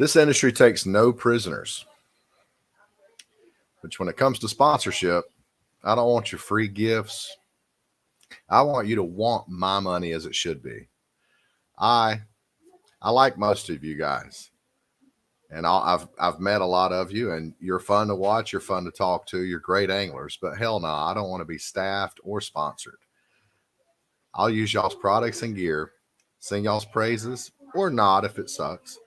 This industry takes no prisoners. Which when it comes to sponsorship, I don't want your free gifts. I want you to want my money as it should be. I like most of you guys, and I've met a lot of you, and you're fun to watch. You're fun to talk to. You're great anglers, but hell no, I don't want to be staffed or sponsored. I'll use y'all's products and gear, sing y'all's praises, or not if it sucks.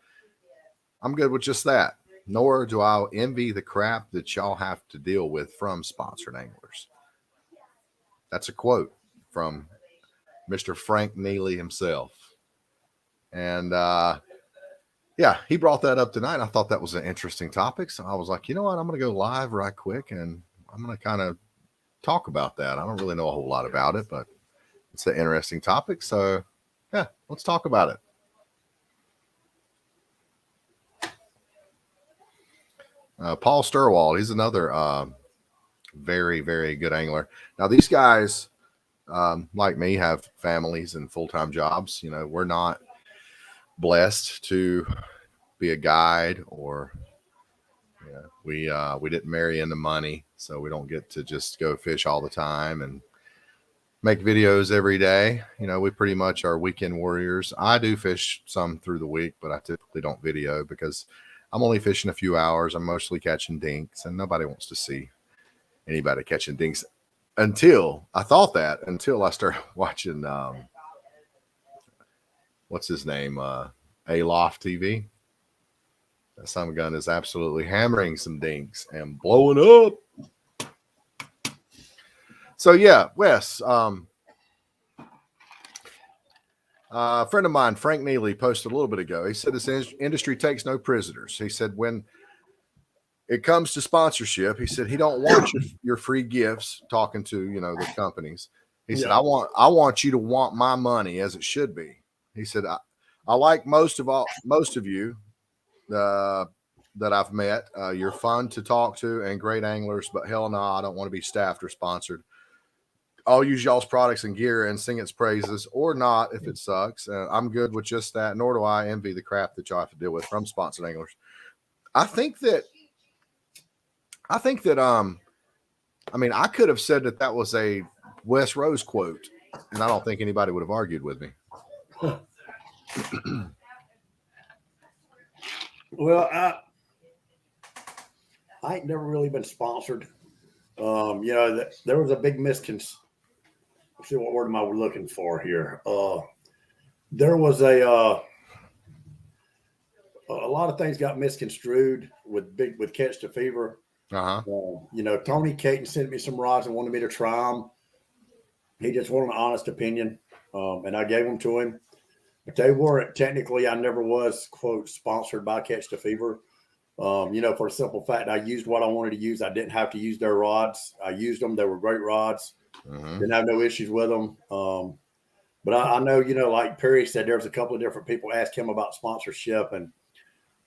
I'm good with just that. Nor do I envy the crap that y'all have to deal with from sponsored anglers. That's a quote from Mr. Frank Neely himself. And yeah, he brought that up tonight. I thought that was an interesting topic. So I was like, you know what? I'm going to go live right quick and I'm going to kind of talk about that. I don't really know a whole lot about it, but it's an interesting topic. So yeah, let's talk about it. Paul Sturwald, he's another very, very good angler. Now, these guys, like me, have families and full-time jobs. You know, we're not blessed to be a guide, or we didn't marry into money, so we don't get to just go fish all the time and make videos every day. You know, we pretty much are weekend warriors. I do fish some through the week, but I typically don't video because I'm only fishing a few hours. I'm mostly catching dinks, and nobody wants to see anybody catching dinks until I started watching, what's his name? Aloft TV. That son of a gun is absolutely hammering some dinks and blowing up. So yeah, Wes, a friend of mine, Frank Neely, posted a little bit ago. He said this industry takes no prisoners. He said when it comes to sponsorship, he said he don't want your free gifts, talking to, you know, the companies. He said, I want you to want my money as it should be. He said, I like most of you that I've met. You're fun to talk to and great anglers, but hell no, I don't want to be staffed or sponsored. I'll use y'all's products and gear and sing its praises, or not if it sucks. I'm good with just that, nor do I envy the crap that y'all have to deal with from sponsored anglers. I think that I mean, I could have said that was a Wes Rose quote, and I don't think anybody would have argued with me. Well, I ain't never really been sponsored. You know, there was a big misconception. See, what word am I looking for here? There was a lot of things got misconstrued with Catch the Fever. You know, Tony Caton sent me some rods and wanted me to try them. He just wanted an honest opinion, and I gave them to him. But they weren't technically. I never was quote sponsored by Catch the Fever. You know, for the simple fact I used what I wanted to use. I didn't have to use their rods. I used them. They were great rods. Didn't have no issues with them. But I know, you know, like Perry said, there's a couple of different people ask him about sponsorship, and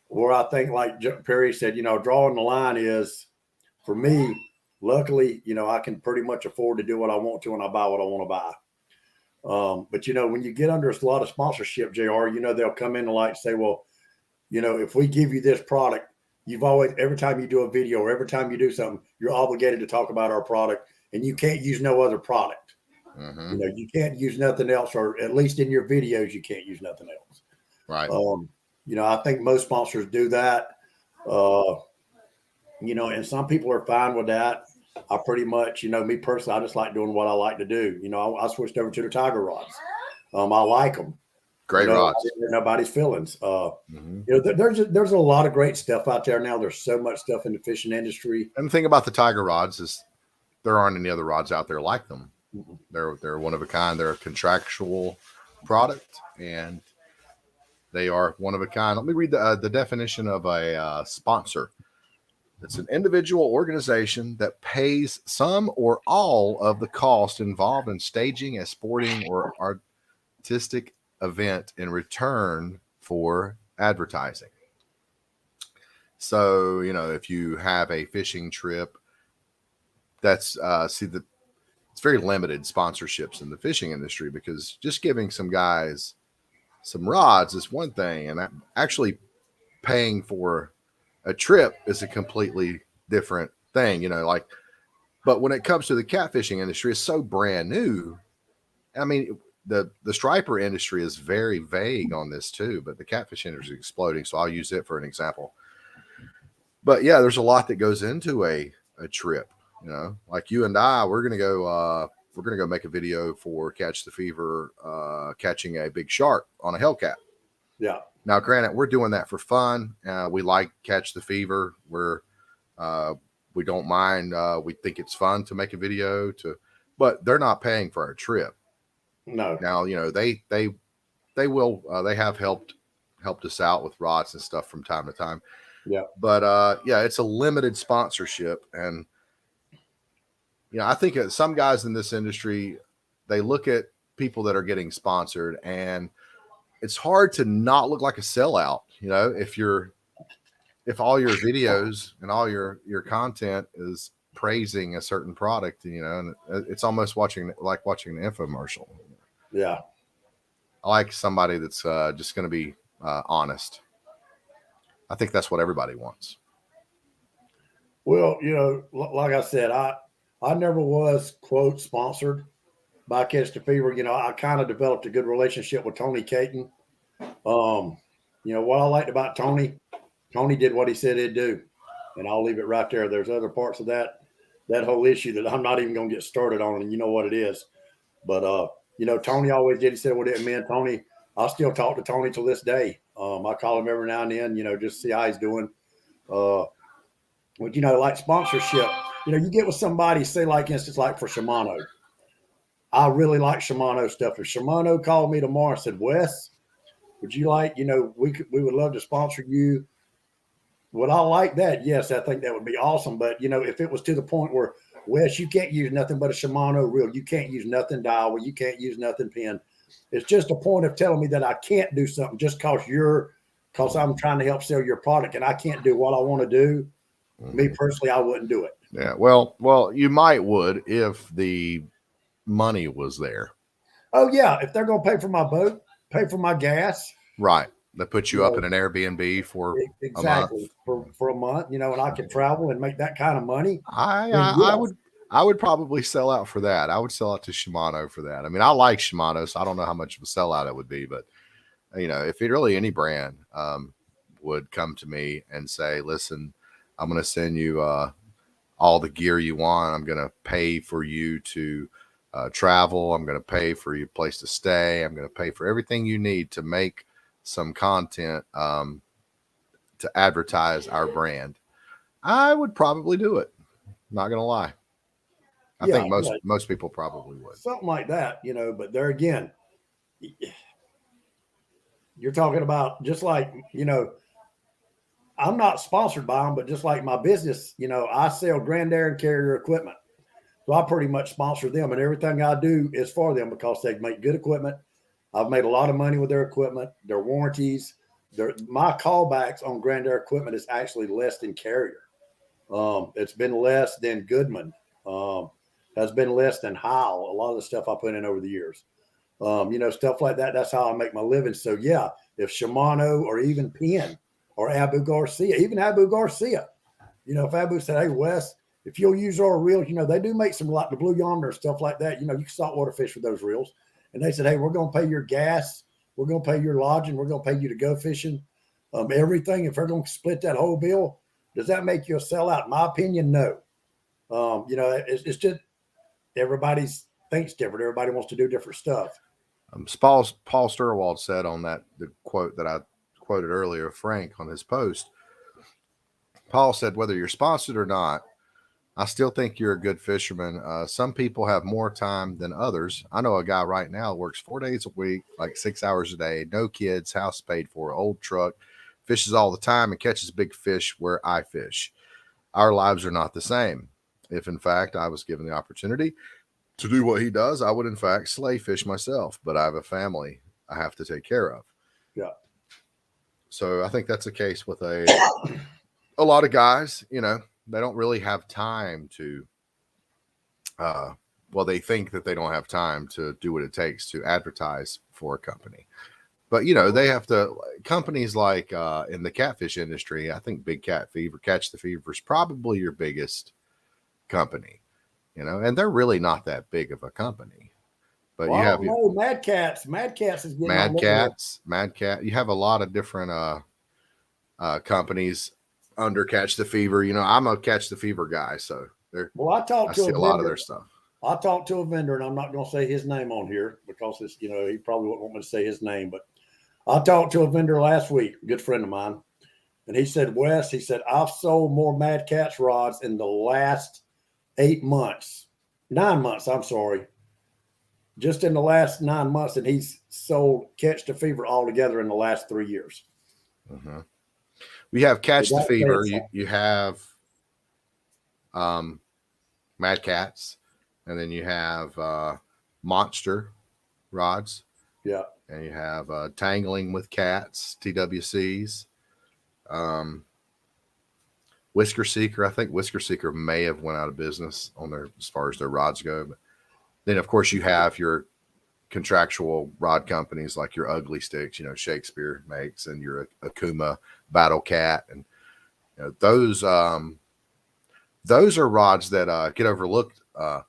where I think, like Perry said, you know, drawing the line is, for me, luckily, you know, I can pretty much afford to do what I want to, and I buy what I want to buy. But, you know, when you get under a lot of sponsorship, JR, you know, they'll come in and like say, well, you know, if we give you this product, you've always, every time you do a video or every time you do something, you're obligated to talk about our product, and you can't use no other product. You know, you can't use nothing else, or at least in your videos, you can't use nothing else. Right. You know, I think most sponsors do that. You know, and some people are fine with that. I pretty much, you know, me personally, I just like doing what I like to do. You know, I switched over to the Tiger rods. I like them. Great rods. Nobody's feelings. You know, there's a lot of great stuff out there now. There's so much stuff in the fishing industry. And the thing about the Tiger rods is there aren't any other rods out there like them. They're one of a kind. They're a contractual product, and they are one of a kind. Let me read the definition of a sponsor. It's an individual organization that pays some or all of the cost involved in staging a sporting or artistic event in return for advertising. So, you know, if you have a fishing trip, that's it's very limited sponsorships in the fishing industry, because just giving some guys some rods is one thing, and actually paying for a trip is a completely different thing, you know, like, but when it comes to the catfishing industry, it's so brand new. I mean, the striper industry is very vague on this too, but the catfish industry is exploding. So I'll use it for an example. But yeah, there's a lot that goes into a trip, you know, like you and I, we're going to go make a video for Catch the Fever, catching a big shark on a Hellcat. Yeah. Now, granted, we're doing that for fun. We like Catch the Fever. We don't mind. We think it's fun to make a video but they're not paying for our trip. No. Now, you know, they have helped us out with rods and stuff from time to time. Yeah. But yeah, it's a limited sponsorship. And, you know, I think some guys in this industry, they look at people that are getting sponsored, and it's hard to not look like a sellout. You know, if all your videos and all your content is praising a certain product, you know, and it's almost like watching an infomercial. Yeah. I like somebody that's just going to be honest. I think that's what everybody wants. Well, you know, like I said, I never was, quote, sponsored by Catch the Fever. You know, I kind of developed a good relationship with Tony Caton. You know, what I liked about Tony did what he said he'd do. And I'll leave it right there. There's other parts of that whole issue that I'm not even going to get started on, and you know what it is. But, you know, Tony always did. He said what it meant. Tony, I still talk to Tony till this day. I call him every now and then, you know, just see how he's doing. But, you know, like sponsorship, you know, you get with somebody, say, like, instance, like for Shimano. I really like Shimano stuff. If Shimano called me tomorrow and said, Wes, would you like, you know, we would love to sponsor you. Would I like that? Yes, I think that would be awesome. But, you know, if it was to the point where, Wes, you can't use nothing but a Shimano reel, you can't use nothing Daiwa, you can't use nothing pin. It's just a point of telling me that I can't do something just because I'm trying to help sell your product and I can't do what I want to do. Me personally, I wouldn't do it. Yeah. Well, you would if the money was there. Oh yeah. If they're going to pay for my boat, pay for my gas. Right. They put you up in an Airbnb for exactly a month. For a month, you know, and I can travel and make that kind of money. I would probably sell out for that. I would sell out to Shimano for that. I mean, I like Shimano, so I don't know how much of a sellout it would be, but you know, if it really any brand would come to me and say, listen, I'm going to send you all the gear you want. I'm going to pay for you to travel. I'm going to pay for your place to stay. I'm going to pay for everything you need to make some content to advertise our brand. I would probably do it. Not going to lie. I think most people probably would. Something like that, you know, but there again, you're talking about just like, you know, I'm not sponsored by them, but just like my business, you know, I sell Grand Air and Carrier equipment. So I pretty much sponsor them, and everything I do is for them because they make good equipment. I've made a lot of money with their equipment, their warranties. My callbacks on Grand Air equipment is actually less than Carrier. It's been less than Goodman. Has been less than Heil. A lot of the stuff I put in over the years. You know, stuff like that. That's how I make my living. So yeah, if Shimano or even Penn or Abu Garcia, you know, if Abu said, hey, Wes, if you'll use our reels, you know, they do make some like the Blue Yonder and stuff like that. You know, you can saltwater fish with those reels. And they said, hey, we're going to pay your gas. We're going to pay your lodging. We're going to pay you to go fishing. Everything. If they're going to split that whole bill, does that make you a sellout? In my opinion, no. You know, it's just everybody thinks different. Everybody wants to do different stuff. Paul Sturwald said on the quote that I quoted earlier, Frank, on his post, Paul said, whether you're sponsored or not, I still think you're a good fisherman. Some people have more time than others. I know a guy right now works 4 days a week, like 6 hours a day, no kids, house paid for, old truck, fishes all the time and catches big fish where I fish. Our lives are not the same. If in fact I was given the opportunity to do what he does, I would in fact slay fish myself, but I have a family I have to take care of. Yeah. So I think that's the case with a lot of guys, you know, they don't really have time to, they think that they don't have time to do what it takes to advertise for a company. But they have to, companies like in the catfish industry, I think Big Cat Fever, Catch the Fever is probably your biggest company, and they're really not that big of a company. But you have Mad Cats. Mad Cats is getting Mad Cat. You have a lot of different companies under Catch the Fever. I'm a Catch the Fever guy, so I see a lot of their stuff. I talked to a vendor, and I'm not going to say his name on here because it's, he probably wouldn't want me to say his name, but I talked to a vendor last week, a good friend of mine, and he said, Wes, I've sold more Mad Cats rods in the last 9 months, I'm sorry, just in the last 9 months, and he's sold Catch the Fever altogether in the last 3 years. Mm-hmm. We have Catch the Fever. You have Mad Cats, and then you have Monster rods. Yeah. And you have Tangling with Cats, TWCs. Whisker Seeker. I think Whisker Seeker may have went out of business as far as their rods go. But then, of course, you have your contractual rod companies like your Ugly Sticks, Shakespeare makes, and your Akuma Battle Cat, and those are rods that get overlooked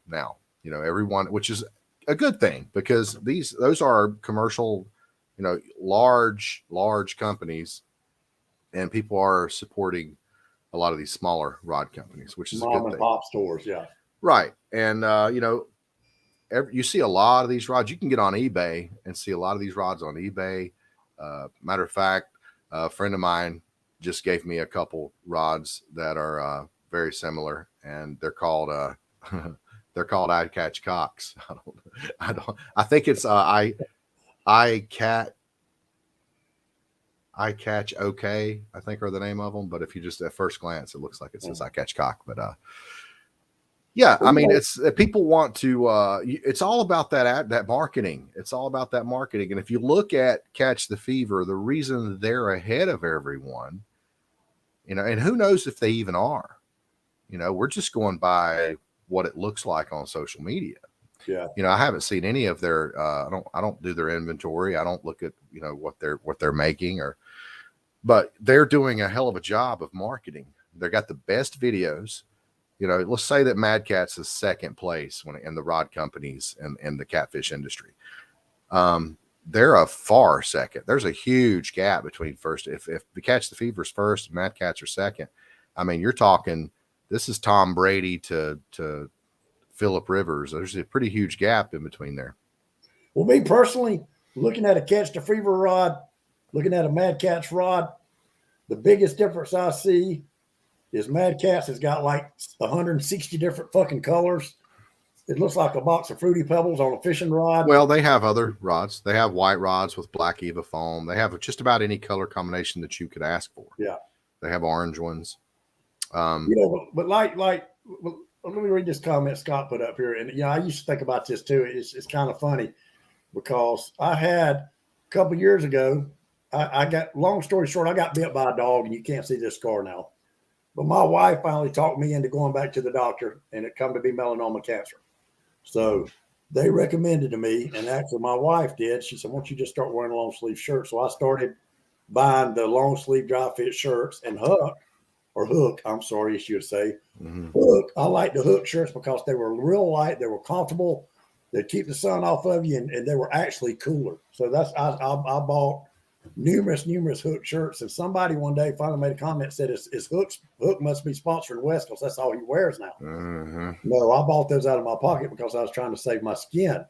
now. Everyone, which is a good thing, because those are commercial, large companies, and people are supporting a lot of these smaller rod companies, which is a good thing. Pop stores, yeah, right. And you see a lot of these rods. You can get on eBay and see a lot of these rods on eBay. Matter of fact, a friend of mine just gave me a couple rods that are very similar, and they're called I Catch Cocks. I think it's I Catch OK, I think are the name of them. But if you just at first glance, it looks like it says I Catch Cock. But yeah, I mean, it's people want to. It's all about that marketing. It's all about that marketing. And if you look at Catch the Fever, the reason they're ahead of everyone, and who knows if they even are. We're just going by what it looks like on social media. Yeah. I haven't seen any of their. I don't do their inventory. I don't look at what they're making, but they're doing a hell of a job of marketing. They got the best videos. Let's say that Mad Cat's is second place in the rod companies and the catfish industry. They're a far second. There's a huge gap between first. If the Catch the Fever's first, Mad Cats are second. I mean, you're talking. This is Tom Brady to Phillip Rivers. There's a pretty huge gap in between there. Well, me personally, looking at a Catch the Fever rod, looking at a Mad Cat's rod, the biggest difference I see is Mad Cats has got like 160 different fucking colors. It looks like a box of Fruity Pebbles on a fishing rod. Well, they have other rods. They have white rods with black Eva foam. They have just about any color combination that you could ask for. Yeah. They have orange ones. But like, let me read this comment Scott put up here. And, I used to think about this too. It's kind of funny because I had a couple of years ago, I got, long story short, I got bit by a dog, and you can't see this scar now. But my wife finally talked me into going back to the doctor, and it come to be melanoma cancer. So they recommended to me, and actually my wife did. She said, why don't you just start wearing a long sleeve shirt? So I started buying the long sleeve dry fit shirts, and Hook, I'm sorry, you should say. Mm-hmm. Hook, I like the Hook shirts because they were real light, they were comfortable, they'd keep the sun off of you, and they were actually cooler. So that's I bought numerous Hook shirts, and somebody one day finally made a comment, said Hook must be sponsoring Wes because that's all he wears now. Mm-hmm. No, I bought those out of my pocket because I was trying to save my skin.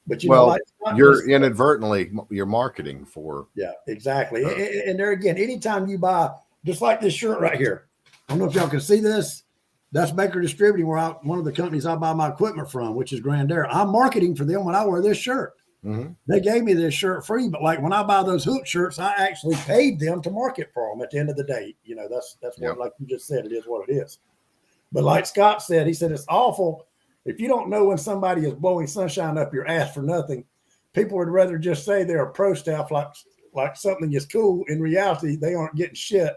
But you're inadvertently you're marketing for. Yeah, exactly. And there again, anytime you buy, just like this shirt right here, I don't know if y'all can see this. That's Baker Distributing, one of the companies I buy my equipment from, which is Grandeur. I'm marketing for them when I wear this shirt. Mm-hmm. They gave me this shirt free, but like when I buy those Hook shirts, I actually paid them to market for them at the end of the day. That's what, like you just said, it is what it is. But like Scott said, he said, it's awful. If you don't know when somebody is blowing sunshine up your ass for nothing, people would rather just say they're a pro staff like something is cool. In reality, they aren't getting shit.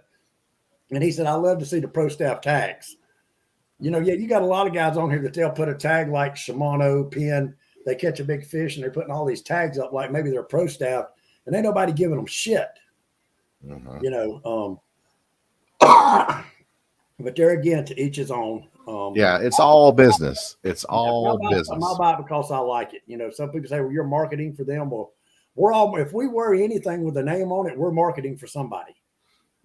And he said, I love to see the pro staff tags. You got a lot of guys on here that they'll put a tag like Shimano, Penn. They catch a big fish and they're putting all these tags up like maybe they're pro staff. and ain't nobody giving them shit. Mm-hmm. You know, but there again, to each his own. Yeah, it's all business. It's all business. I'll buy it because I like it. You know, some people say, well, you're marketing for them. Well, we're all, if we wear anything with a name on it, we're marketing for somebody.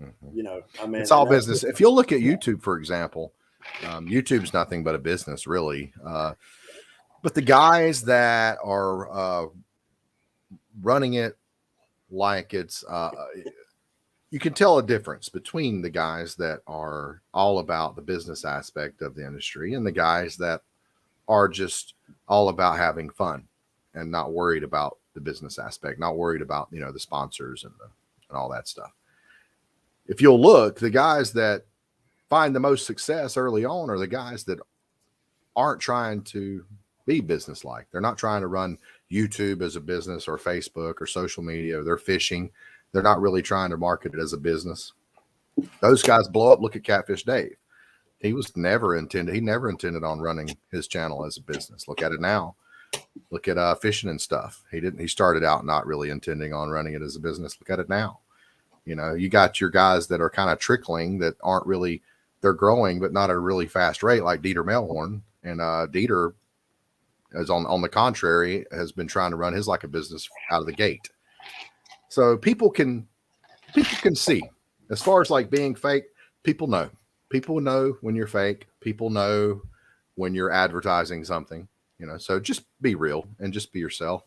Mm-hmm. You know, I mean, it's all business. If you'll look at YouTube, for example, YouTube's nothing but a business, really. But the guys that are running it like it's, you can tell a difference between the guys that are all about the business aspect of the industry and the guys that are just all about having fun and not worried about the business aspect, not worried about, you know, the sponsors and all that stuff. If you'll look, the guys that find the most success early on are the guys that aren't trying to be business-like. They're not trying to run YouTube as a business or Facebook or social media. They're fishing. They're not really trying to market it as a business. Those guys blow up. Look at Catfish Dave. He never intended on running his channel as a business. Look at it now. Look at fishing and stuff. He started out not really intending on running it as a business. Look at it now. You know, you got your guys that are kind of trickling that aren't really, they're growing, but not at a really fast rate, like Dieter Melhorn. And Dieter is on the contrary, has been trying to run his like a business out of the gate. So people can see, as far as like being fake, people know when you're fake. People know when you're advertising something, you know, so just be real and just be yourself.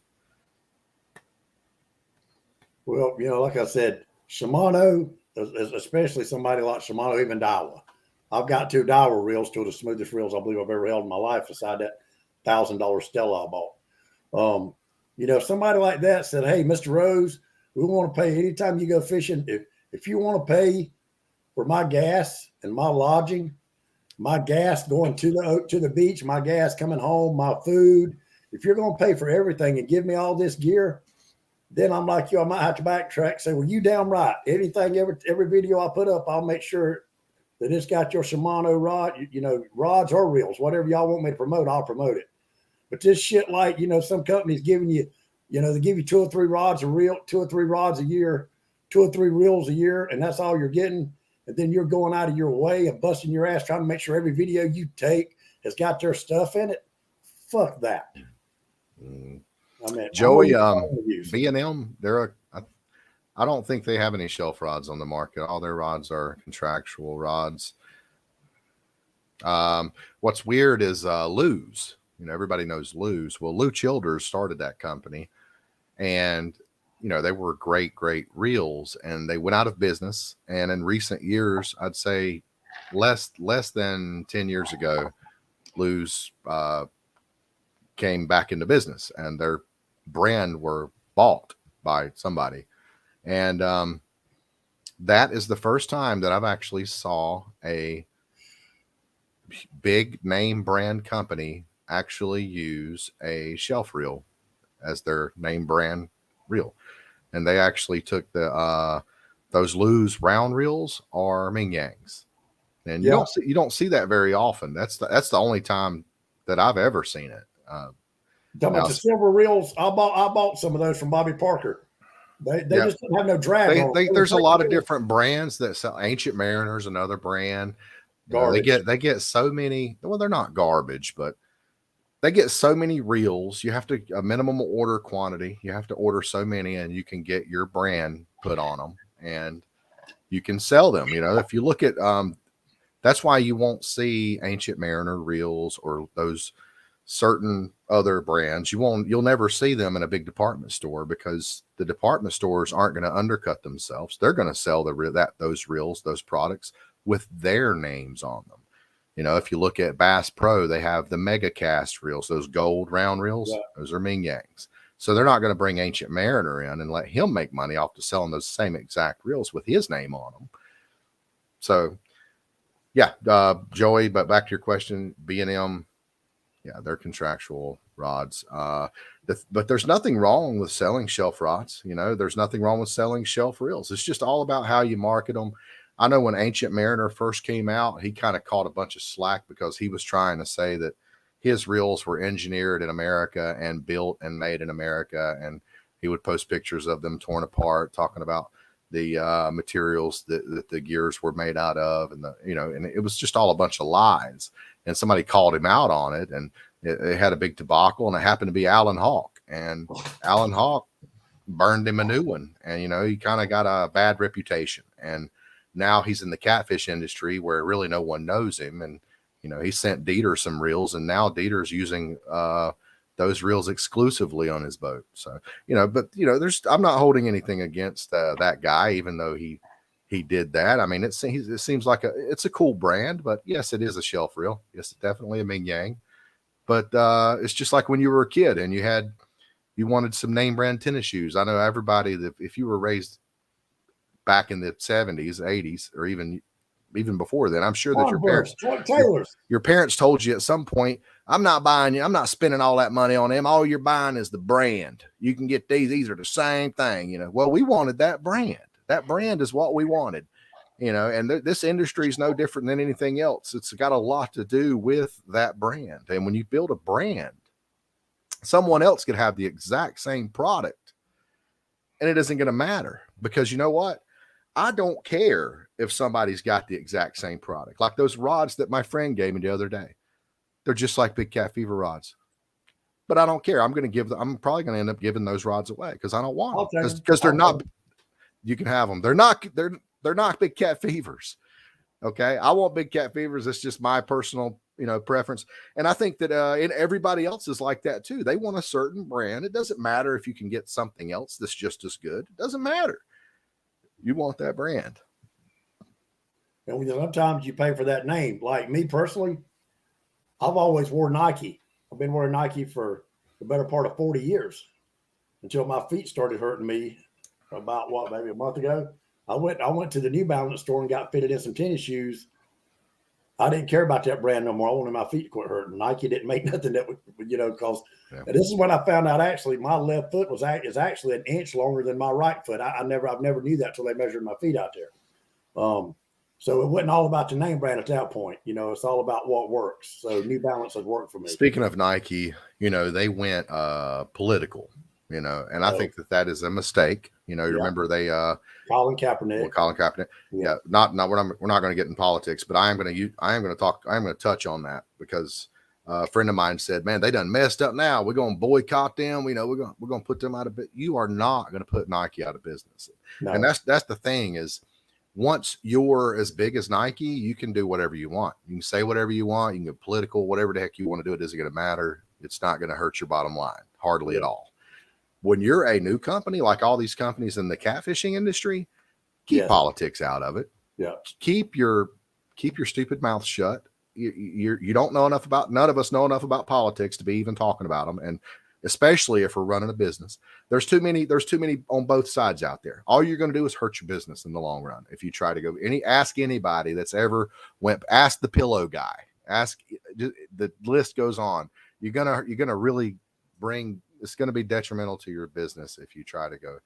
Well, you know, like I said, Shimano, especially somebody like Shimano, even Daiwa. I've got 2 Daiwa reels, 2 of the smoothest reels I believe I've ever held in my life, beside that $1,000 Stella I bought. You know, if somebody like that said, hey, Mr. Rose, we want to pay anytime you go fishing. If you want to pay for my gas and my lodging, my gas going to the beach, my gas coming home, my food, if you're going to pay for everything and give me all this gear, then I'm like you, I might have to backtrack, say, well, you damn right. Anything, every video I put up, I'll make sure that it's got your Shimano rod, you know, rods or reels, whatever y'all want me to promote, I'll promote it. But this shit, like, you know, some companies giving you, you know, they give you 2 or 3 rods a reel, 2 or 3 rods a year, 2 or 3 reels a year, and that's all you're getting. And then you're going out of your way and busting your ass trying to make sure every video you take has got their stuff in it. Fuck that. I mean, Joey, B&M, I don't think they have any shelf rods on the market. All their rods are contractual rods. What's weird is Lou's. You know, everybody knows Lou's. Well, Lou Childers started that company, and you know, they were great reels, and they went out of business. And in recent years, I'd say less than 10 years ago, Lou's came back into business, and their brand were bought by somebody. And that is the first time that I've actually saw a big name brand company actually use a shelf reel as their name brand reel. And they actually took the those Lou's round reels are Ming Yangs. And you don't see that very often. That's the only time that I've ever seen it. Talking about the silver reels, I bought some of those from Bobby Parker. They just don't have no drag on them. There's a lot of different brands that sell. Ancient Mariner's another brand. Garbage. They get so many. Well, they're not garbage, but they get so many reels. You have to a minimum order quantity. You have to order so many, and you can get your brand put on them, and you can sell them. You know, if you look at that's why you won't see Ancient Mariner reels or those certain other brands. You'll never see them in a big department store, because the department stores aren't going to undercut themselves. They're going to sell those reels, those products with their names on them. You know, if you look at Bass Pro, they have the Mega Cast reels, those gold round reels. Yeah. Those are Ming Yangs. So they're not going to bring Ancient Mariner in and let him make money off to selling those same exact reels with his name on them. So, yeah, Joey, but back to your question, B&M, yeah, they're contractual rods. But there's nothing wrong with selling shelf rods. You know, there's nothing wrong with selling shelf reels. It's just all about how you market them. I know when Ancient Mariner first came out, he kind of caught a bunch of slack because he was trying to say that his reels were engineered in America and built and made in America. And he would post pictures of them torn apart, talking about the materials that the gears were made out of, and and it was just all a bunch of lies. And somebody called him out on it, and it had a big debacle, and it happened to be Alan Hawk, and Alan Hawk burned him a new one, and he kind of got a bad reputation, and now he's in the catfish industry where really no one knows him, and he sent Dieter some reels, and now Dieter's using those reels exclusively on his boat. So, but I'm not holding anything against that guy, even though he did that. I mean, it seems like it's a cool brand, but yes, it is a shelf reel. Yes, it's definitely a Ming Yang, but it's just like when you were a kid and you wanted some name brand tennis shoes. I know everybody that if you were raised back in the 70s, 80s, or even before then, I'm sure that your parents told you at some point, I'm not spending all that money on them. All you're buying is the brand. You can get these are the same thing. Well, we wanted that brand. That brand is what we wanted, and this industry is no different than anything else. It's got a lot to do with that brand. And when you build a brand, someone else could have the exact same product and it isn't going to matter, because you know what? I don't care if somebody's got the exact same product. Like those rods that my friend gave me the other day. They're just like Big Cat Fever rods. But I don't care. I'm probably going to end up giving those rods away because I don't want them. Because they're not, you can have them. They're not Big Cat Fevers. Okay. I want Big Cat Fevers. It's just my personal, preference. And I think that and everybody else is like that too. They want a certain brand. It doesn't matter if you can get something else that's just as good. It doesn't matter. You want that brand. And sometimes you pay for that name. Like me personally, I've always wore Nike. I've been wearing Nike for the better part of 40 years until my feet started hurting me about maybe a month ago. I went to the New Balance store and got fitted in some tennis shoes. I didn't care about that brand no more. I wanted my feet to quit hurting. Nike didn't make nothing that would, because this is when I found out actually my left foot is actually an inch longer than my right foot. I've never knew that till they measured my feet out there. So it wasn't all about the name brand at that point. It's all about what works. So New Balance has worked for me. Speaking of Nike, they went political, and I think that is a mistake. Remember they Colin Kaepernick. Yeah. Not we're not going to get in politics, but I am going to touch on that because a friend of mine said, man, they done messed up now. We're going to boycott them. We're going to put them out of business. You are not going to put Nike out of business. No. And that's the thing is, once you're as big as Nike, you can do whatever you want. You can say whatever you want. You can get political, whatever the heck you want to do. It isn't going to matter. It's not going to hurt your bottom line, hardly at all. When you're a new company, like all these companies in the catfishing industry, keep politics out of it. Yeah. Keep your stupid mouth shut. You don't know enough about, none of us know enough about politics to be even talking about them. And especially if we're running a business, there's too many on both sides out there. All you're going to do is hurt your business in the long run. If you try to go ask anybody that's ever ask the pillow guy, the list goes on. You're going to really it's going to be detrimental to your business if you try to go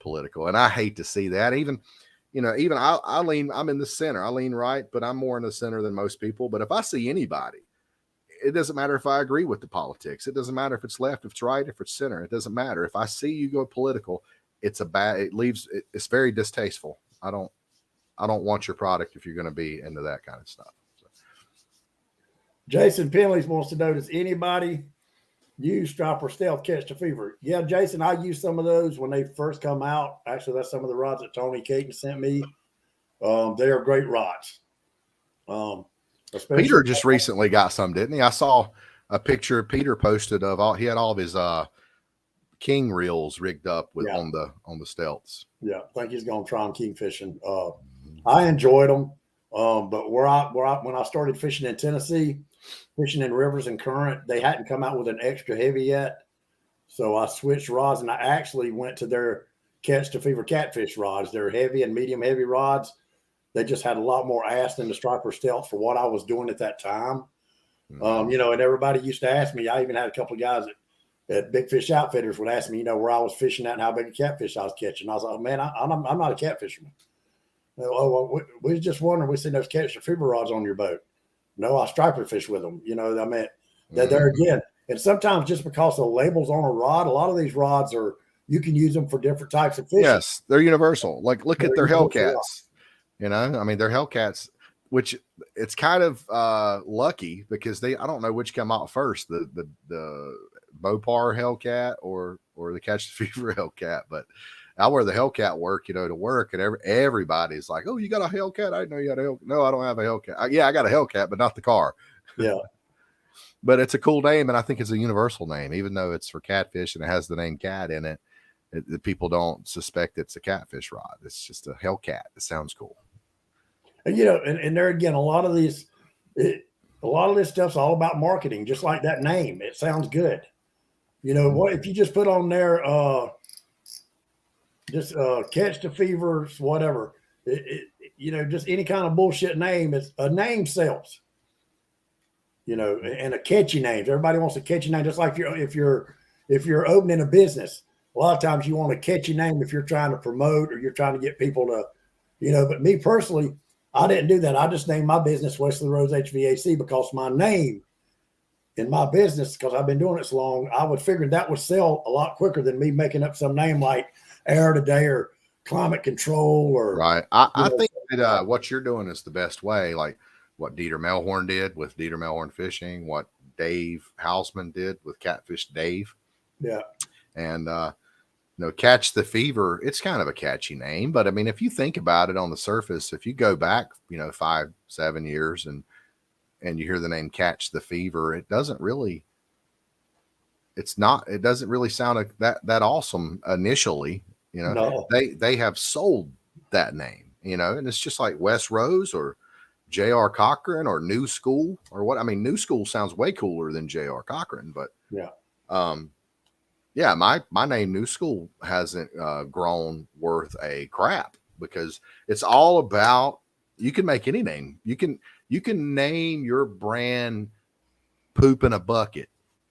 political. And I hate to see that. Even I'm in the center. I lean right, but I'm more in the center than most people. But if I see anybody, it doesn't matter if I agree with the politics. It doesn't matter if it's left, if it's right, if it's center. It doesn't matter. If I see you go political, it's very distasteful. I don't want your product if you're going to be into that kind of stuff. So. Jason Penley wants to know, does anybody use Striper Stealth Catch the Fever? Yeah, Jason, I used some of those when they first come out. Actually, that's some of the rods that Tony Caton sent me. They are great rods. Peter just recently got some, didn't he? I saw a picture Peter posted of he had all of his king reels rigged up with on the Stealths. Yeah, I think he's going to try them king fishing. I enjoyed them, but when I started fishing in Tennessee, fishing in rivers and current, they hadn't come out with an extra heavy yet. So I switched rods, and I actually went to their Catch the Fever catfish rods. They're heavy and medium heavy rods. They just had a lot more ass than the Striper Stealth for what I was doing at that time. And everybody used to ask me. I even had a couple of guys at Big Fish Outfitters would ask me, where I was fishing at and how big a catfish I was catching. I was like, man, I'm not a catfisherman. We just wondering, we seen those Catch the Fever rods on your boat. No, I striper fish with them. That there again. And sometimes just because the label's on a rod, a lot of these rods are you can use them for different types of fishing. Yes, they're universal. Like, look at their Hellcats. You know, I mean, they're Hellcats, which it's kind of lucky because I don't know which come out first, the Bopar Hellcat or the Catch the Fever Hellcat, but I wear the Hellcat work, you know, to work, and everybody's like, "Oh, you got a Hellcat? I didn't know you had a Hellcat." No, I don't have a Hellcat. Yeah, I got a Hellcat, but not the car. Yeah. But it's a cool name, and I think it's a universal name, even though it's for catfish and it has the name cat in it. The people don't suspect it's a catfish rod. It's just a Hellcat. It sounds cool. And you know, and there again, a lot of this stuff's all about marketing, just like that name. It sounds good. You know, what if you just put on there just Catch the Fevers, whatever. You know, just any kind of bullshit name. It's a name sells. You know, and a catchy name. Everybody wants a catchy name, just like if you're opening a business. A lot of times you want a catchy name if you're trying to promote or you're trying to get people to, you know. But me personally, I didn't do that. I just named my business Wesley Rose HVAC because my name in my business, because I've been doing it so long, I would figure that would sell a lot quicker than me making up some name like Air Today or Climate Control or. Right. I think that what you're doing is the best way, like what Dieter Melhorn did with Dieter Melhorn Fishing, what Dave Hausman did with Catfish Dave. Yeah. And, you know, Catch the Fever, it's kind of a catchy name, but I mean, if you think about it on the surface, if you go back, you know, 5-7 years and you hear the name Catch the Fever, it doesn't really sound that awesome initially. You know, No. they have sold that name, you know, and it's just like Wes Rose or J.R. Cochran or New School or what. I mean, New School sounds way cooler than J.R. Cochran, but yeah, my name New School hasn't grown worth a crap because it's all about, you can make any name. You can name your brand Poop in a Bucket,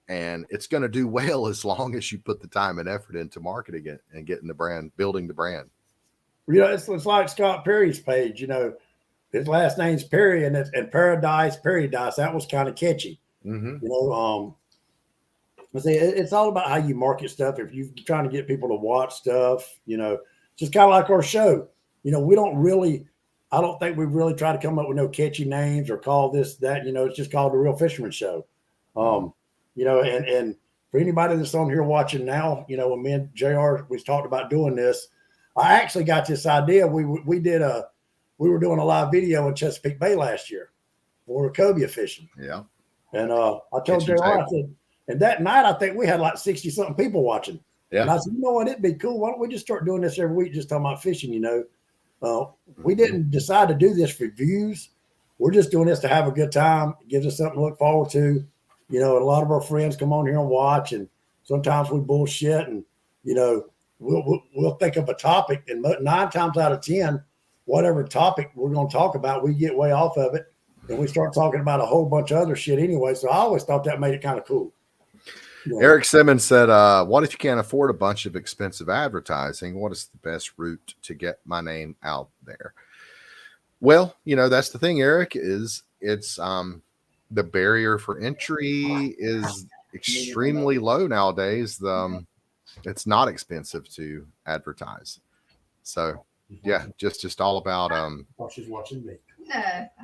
and it's going to do well as long as you put the time and effort into marketing it and getting the brand, building the brand. You know, it's like Scott Perry's page. You know, his last name's Perry, and Paradise. That was kind of catchy. Mm-hmm. You know, it's all about how you market stuff. If you're trying to get people to watch stuff, you know, just kind of like our show. You know, I don't think we've really tried to come up with no catchy names or call this, that, you know, it's just called The Real Fisherman Show. You know, and for anybody that's on here watching now, you know, when me and JR, we talked about doing this, I actually got this idea. We were doing a live video in Chesapeake Bay last year for cobia fishing. Yeah. And I told JR, I said, and that night, I think we had like 60 something people watching. Yeah. And I said, you know what, it'd be cool. Why don't we just start doing this every week, just talking about fishing, you know? We didn't decide to do this for views. We're just doing this to have a good time. It gives us something to look forward to. You know, and a lot of our friends come on here and watch, and sometimes we bullshit, and, you know, we'll think of a topic, and 9 times out of 10, whatever topic we're going to talk about, we get way off of it, and we start talking about a whole bunch of other shit anyway. So I always thought that made it kind of cool. Yeah. Eric Simmons said, what if you can't afford a bunch of expensive advertising? What is the best route to get my name out there? Well, you know, that's the thing, Eric, is it's the barrier for entry is extremely low nowadays. It's not expensive to advertise. So yeah, just all about she's watching me.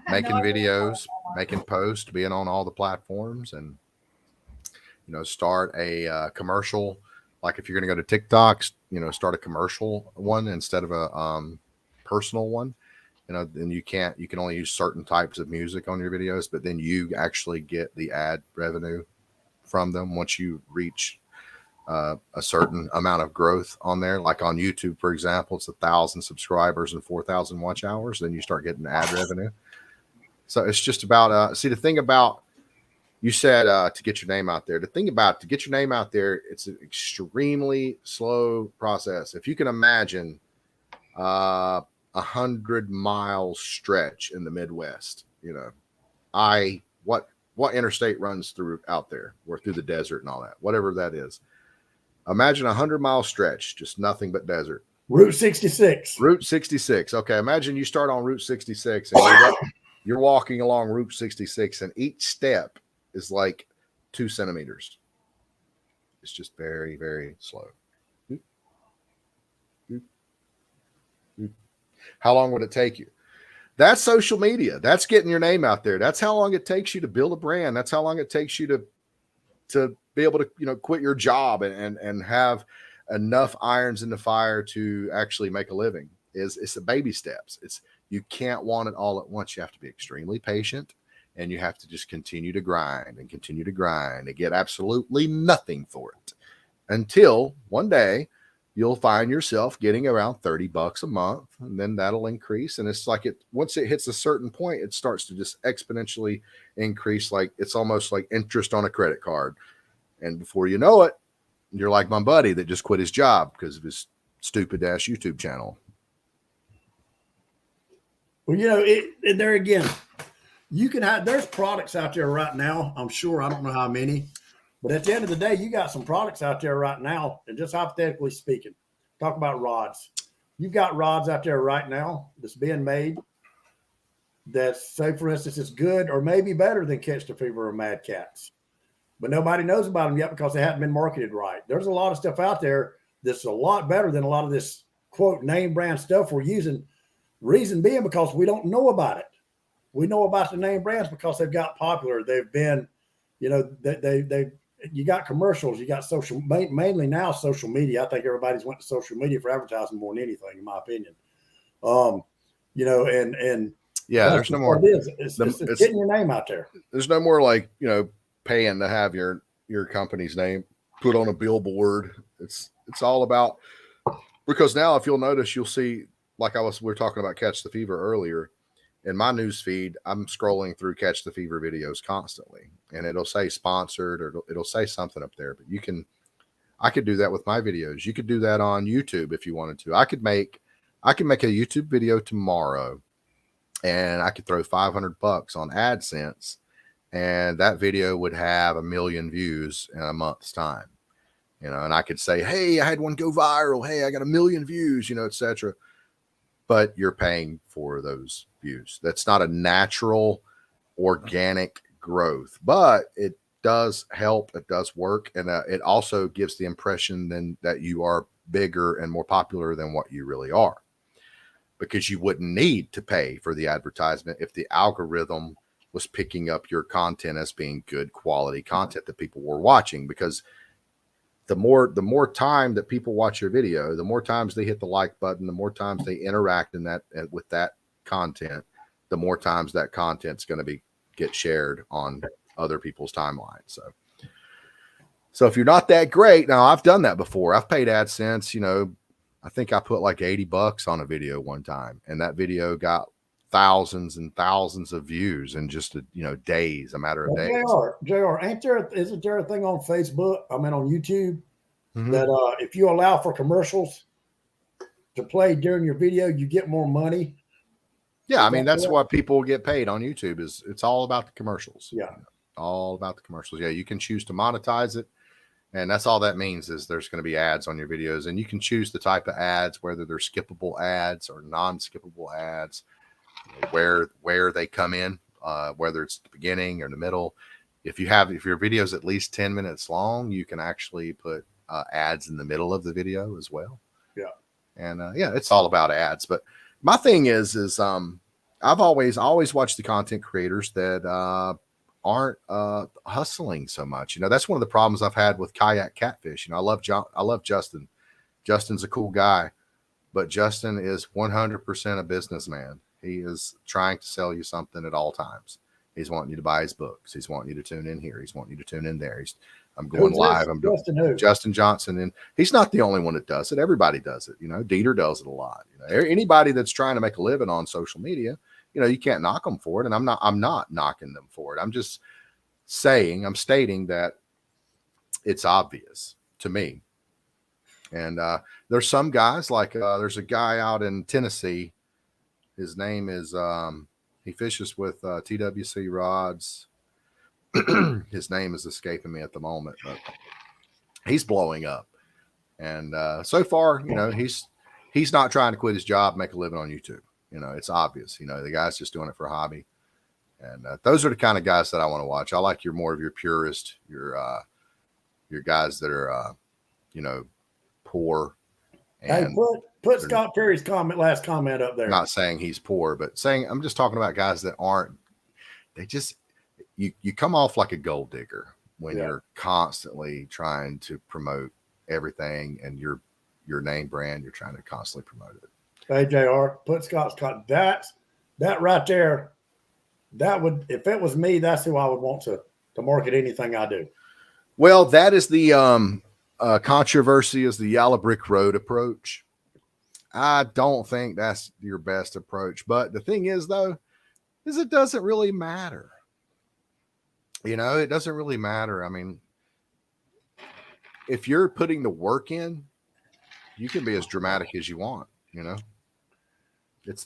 Making videos, making posts, being on all the platforms, and you know, start a commercial. Like if you're going to go to TikTok, you know, start a commercial one instead of a personal one. You know, then you can only use certain types of music on your videos, but then you actually get the ad revenue from them once you reach a certain amount of growth on there. Like on YouTube, for example, it's 1,000 subscribers and 4,000 watch hours. Then you start getting ad revenue. So it's just about see, the thing about, you said to get your name out there. The thing about to get your name out there, it's an extremely slow process. If you can imagine 100-mile stretch in the Midwest, you know, what interstate runs through out there, or through the desert and all that, whatever that is. Imagine 100-mile stretch, just nothing but desert. Route 66. Route 66. Okay, imagine you start on Route 66 and you're walking along Route 66, and each step is like 2 centimeters. It's just very, very slow. How long would it take you? That's social media. That's getting your name out there. That's how long it takes you to build a brand. That's how long it takes you to be able to, quit your job and have enough irons in the fire to actually make a living. It's the baby steps. You can't want it all at once. You have to be extremely patient, and you have to just continue to grind and continue to grind and get absolutely nothing for it until one day you'll find yourself getting around $30 a month, and then that'll increase. And it's like once it hits a certain point, it starts to just exponentially increase. Like it's almost like interest on a credit card. And before you know it, you're like my buddy that just quit his job because of his stupid ass YouTube channel. Well, and there again, you can have, there's products out there right now. I'm sure, I don't know how many, but at the end of the day, you got some products out there right now. And just hypothetically speaking, talk about rods. You've got rods out there right now that's being made that's, say, for instance, it's good or maybe better than Catch the Fever or Mad Cats. But nobody knows about them yet because they haven't been marketed right. There's a lot of stuff out there that's a lot better than a lot of this, quote, name brand stuff we're using. Reason being because we don't know about it. We know about the name brands because they've got popular. They've been, you got commercials, you got social, mainly now social media. I think everybody's went to social media for advertising more than anything, in my opinion. And yeah, there's no more. It's getting your name out there. There's no more like, paying to have your company's name put on a billboard. It's all about, because now if you'll notice, you'll see, like we were talking about Catch the Fever earlier. In my news feed, I'm scrolling through Catch the Fever videos constantly, and it'll say sponsored or it'll say something up there. But I could do that with my videos. You could do that on YouTube if you wanted to. I could make a YouTube video tomorrow, and I could throw $500 on AdSense, and that video would have 1 million views in a month's time. And I could say, hey, I had one go viral. Hey, I got 1 million views, etc. But you're paying for those views. That's not a natural, organic growth, but it does help. It does work. And it also gives the impression then that you are bigger and more popular than what you really are, because you wouldn't need to pay for the advertisement if the algorithm was picking up your content as being good quality content that people were watching. Because the more time that people watch your video, the more times they hit the like button, the more times they interact with that content, the more times that content's going to get shared on other people's timelines. So if you're not that great, now I've done that before. I've paid AdSense, I think I put like $80 on a video one time, and that video got thousands and thousands of views in just days, a matter of days. JR, isn't there a thing on Facebook, on YouTube, that if you allow for commercials to play during your video, you get more money? Yeah, that's what people get paid on YouTube. It's all about the commercials. Yeah, all about the commercials. Yeah, you can choose to monetize it, and that's all that means is there's going to be ads on your videos, and you can choose the type of ads, whether they're skippable ads or non-skippable ads, where they come in, whether it's the beginning or the middle. If your video is at least 10 minutes long, you can actually put ads in the middle of the video as well. Yeah. And it's all about ads. But my thing is I've always watched the content creators that aren't hustling so much. That's one of the problems I've had with Kayak Catfish. I love Justin. Justin's a cool guy, but Justin is 100% a businessman. He is trying to sell you something at all times. He's wanting you to buy his books. He's wanting you to tune in here. He's wanting you to tune in there. I'm going live. I'm doing Justin Johnson, and he's not the only one that does it. Everybody does it. Dieter does it a lot. Anybody that's trying to make a living on social media, you can't knock them for it. And I'm not knocking them for it. I'm just I'm stating that it's obvious to me. And there's some guys like there's a guy out in Tennessee. His name is he fishes with TWC rods. His name is escaping me at the moment, but he's blowing up. And so far, he's not trying to quit his job, make a living on YouTube. It's obvious. The guy's just doing it for a hobby. And those are the kind of guys that I want to watch. I like more of your purist, your guys that are poor. And Put Scott Perry's last comment up there. Not saying he's poor, but saying I'm just talking about guys that aren't. They just you come off like a gold digger when you're constantly trying to promote everything and your name brand. You're trying to constantly promote it. Hey JR, put Scott. That right there. That would, if it was me, that's who I would want to market anything I do. Well, that is the controversy is the yellow brick road approach. I don't think that's your best approach. But the thing is, though, is it doesn't really matter. It doesn't really matter. I mean, if you're putting the work in, you can be as dramatic as you want. It's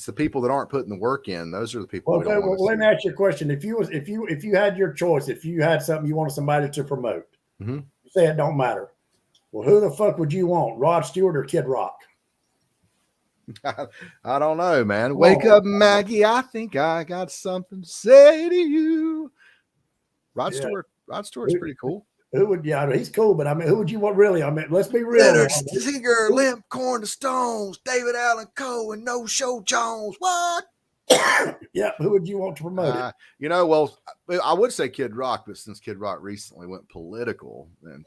the people that aren't putting the work in. Those are the people. Well, let me ask you a question. If you had your choice, if you had something you wanted somebody to promote, you say it don't matter. Well, who the fuck would you want, Rod Stewart or Kid Rock? I don't know, man. Wake up, Maggie. I think I got something to say to you. Rod Stewart's pretty cool. Who would? Yeah, he's cool, but I mean, who would you want? Really? I mean, let's be real. Leonard Singer, Limp Corn, the Stones, David Allen Coe, and No Show Jones. What? Yeah, who would you want to promote it? Well, I would say Kid Rock, but since Kid Rock recently went political, then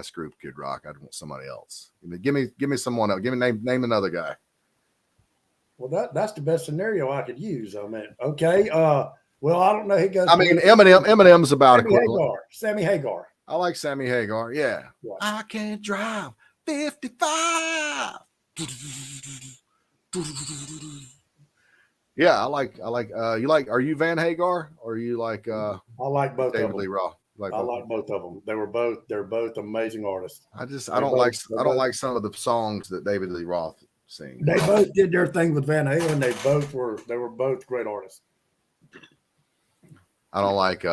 screw Kid Rock. I'd want somebody else. Give me someone else. Name another guy. Well, that's the best scenario I could use. I mean, okay. Well, I don't know. He goes. I mean, Eminem's about equivalent. Sammy Hagar. I like Sammy Hagar. Yeah. I can't drive 55. Yeah, I like are you Van Hagar or you like I like both David of them. Lee Roth? I like both of them. They're both amazing artists. I don't like some of the songs that David Lee Roth sings. They both did their thing with Van Halen. They were both great artists. I don't like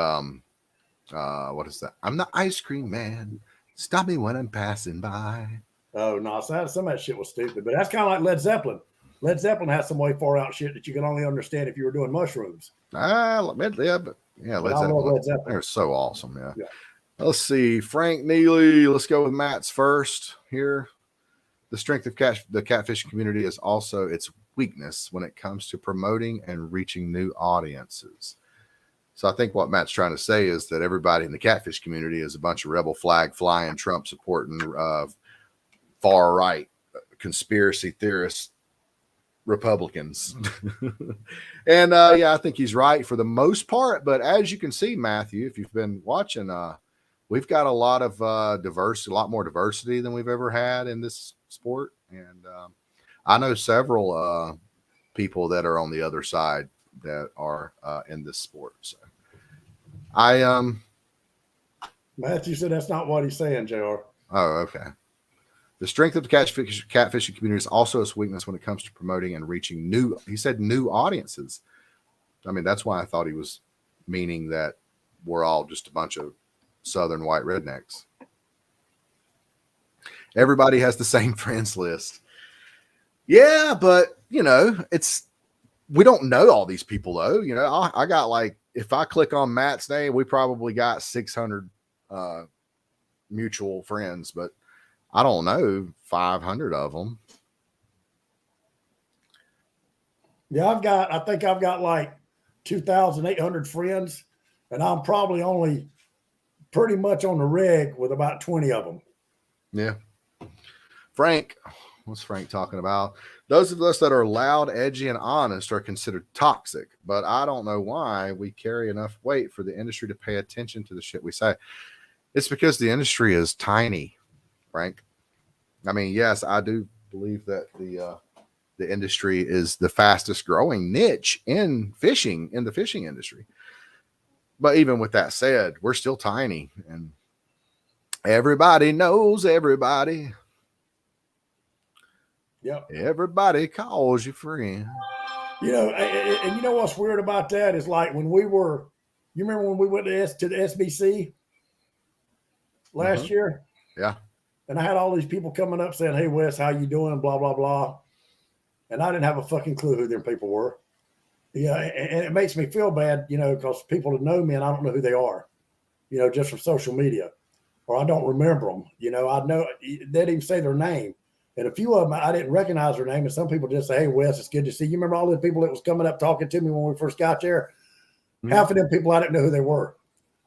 what is that? I'm the ice cream man. Stop me when I'm passing by. Oh no, some of that shit was stupid, but that's kind of like Led Zeppelin. Led Zeppelin has some way far out shit that you can only understand if you were doing mushrooms. Led Zeppelin. They're so awesome. Yeah. Let's see. Frank Neely. Let's go with Matt's first here. The strength of the catfishing community is also its weakness when it comes to promoting and reaching new audiences. So I think what Matt's trying to say is that everybody in the catfish community is a bunch of rebel flag flying, Trump supporting, far right conspiracy theorists, Republicans. And I think he's right for the most part. But as you can see, Matthew, if you've been watching, we've got a lot of diversity, a lot more diversity than we've ever had in this sport. And I know several people that are on the other side that are in this sport. So Matthew said that's not what he's saying, JR. Oh, okay. The strength of the catfishing community is also its weakness when it comes to promoting and reaching new audiences. I mean, that's why I thought he was meaning that we're all just a bunch of Southern white rednecks. Everybody has the same friends list. Yeah, but we don't know all these people though. I got if I click on Matt's name, we probably got 600 mutual friends, but I don't know 500 of them. Yeah, I think I've got like 2,800 friends, and I'm probably only pretty much on the rig with about 20 of them. Yeah. Frank, what's Frank talking about? Those of us that are loud, edgy, and honest are considered toxic, but I don't know why we carry enough weight for the industry to pay attention to the shit we say. It's because the industry is tiny, Frank. I mean, yes, I do believe that the industry is the fastest growing niche in the fishing industry. But even with that said, we're still tiny, and everybody knows everybody. Yep. Everybody calls you friend. And you know what's weird about that is like when you remember when we went to the SBC last year? Yeah. And I had all these people coming up saying, "Hey, Wes, how you doing?" Blah, blah, blah. And I didn't have a fucking clue who their people were. Yeah. And it makes me feel bad, because people that know me and I don't know who they are, just from social media, or I don't remember them. I know they didn't even say their name. And a few of them, I didn't recognize her name. And some people just say, "Hey, Wes, it's good to see you." Remember all the people that was coming up talking to me when we first got there? Mm-hmm. Half of them people, I didn't know who they were.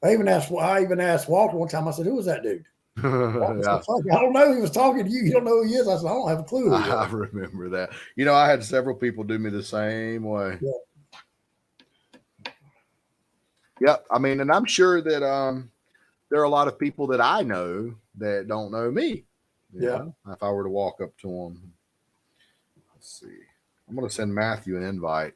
I even asked Walter one time. I said, "Who was that dude?" Yeah. I don't know. He was talking to you. You don't know who he is. I said, "I don't have a clue." I remember that. You know, I had several people do me the same way. Yeah. Yep. I mean, and I'm sure that there are a lot of people that I know that don't know me. You know, if I were to walk up to them. Let's see. I'm going to send Matthew an invite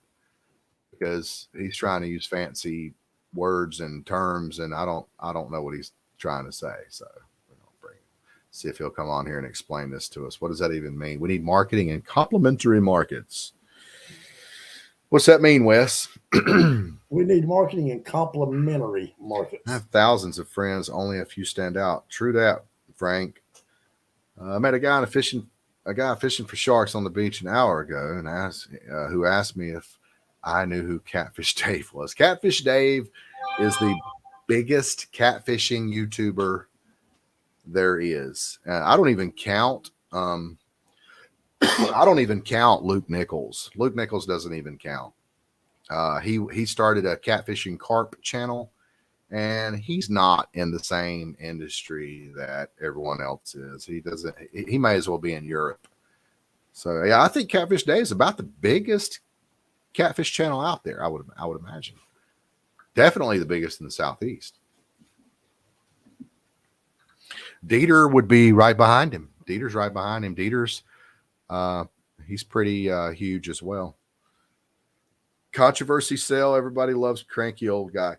because he's trying to use fancy words and terms, and I don't know what he's trying to say. So we're going to see if he'll come on here and explain this to us. What does that even mean? We need marketing in complementary markets. What's that mean, Wes? We need marketing in complementary markets. I have thousands of friends, only a few stand out. True that, Frank. I met a guy fishing for sharks on the beach an hour ago, and who asked me if I knew who Catfish Dave was. Catfish Dave is the biggest catfishing YouTuber there is. I don't even count. I don't even count Luke Nichols. Luke Nichols doesn't even count. He started a catfishing carp channel, and he's not in the same industry that everyone else is. He may as well be in Europe. So yeah, I think Catfish Dave is about the biggest catfish channel out there. I would imagine. Definitely the biggest in the Southeast. Dieter would be right behind him. Dieter's right behind him. Dieter's he's pretty huge as well. Controversy sale. Everybody loves cranky old guy.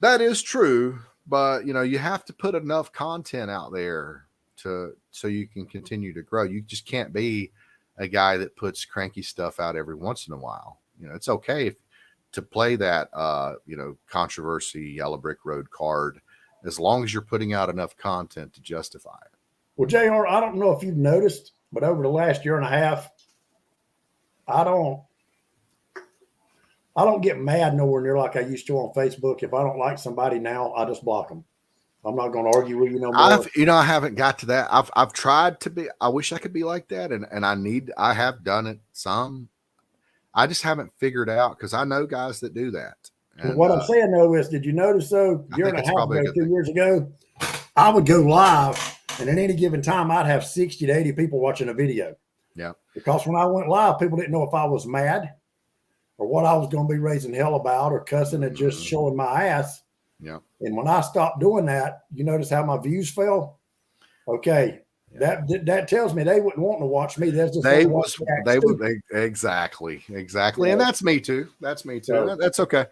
That is true, but you have to put enough content out there so you can continue to grow. You just can't be a guy that puts cranky stuff out every once in a while. It's okay to play that controversy Yellow Brick Road card as long as you're putting out enough content to justify it. Well, JR, I don't know if you've noticed, but over the last year and a half, I don't get mad nowhere near like I used to on Facebook. If I don't like somebody now, I just block them. I'm not going to argue with you no more. I haven't got to that. I've tried to be. I wish I could be like that, and I have done it some. I just haven't figured out because I know guys that do that. And what I'm saying though is, did you notice though, a year and a half ago, 2 years ago, I would go live, and at any given time, I'd have 60 to 80 people watching a video. Yeah. Because when I went live, people didn't know if I was mad or what I was going to be raising hell about or cussing and just showing my ass. Yeah. And when I stopped doing that, you notice how my views fell? Okay. Yeah. That tells me they wouldn't want to watch me. They would exactly. Yeah. And that's me too. So, that's okay.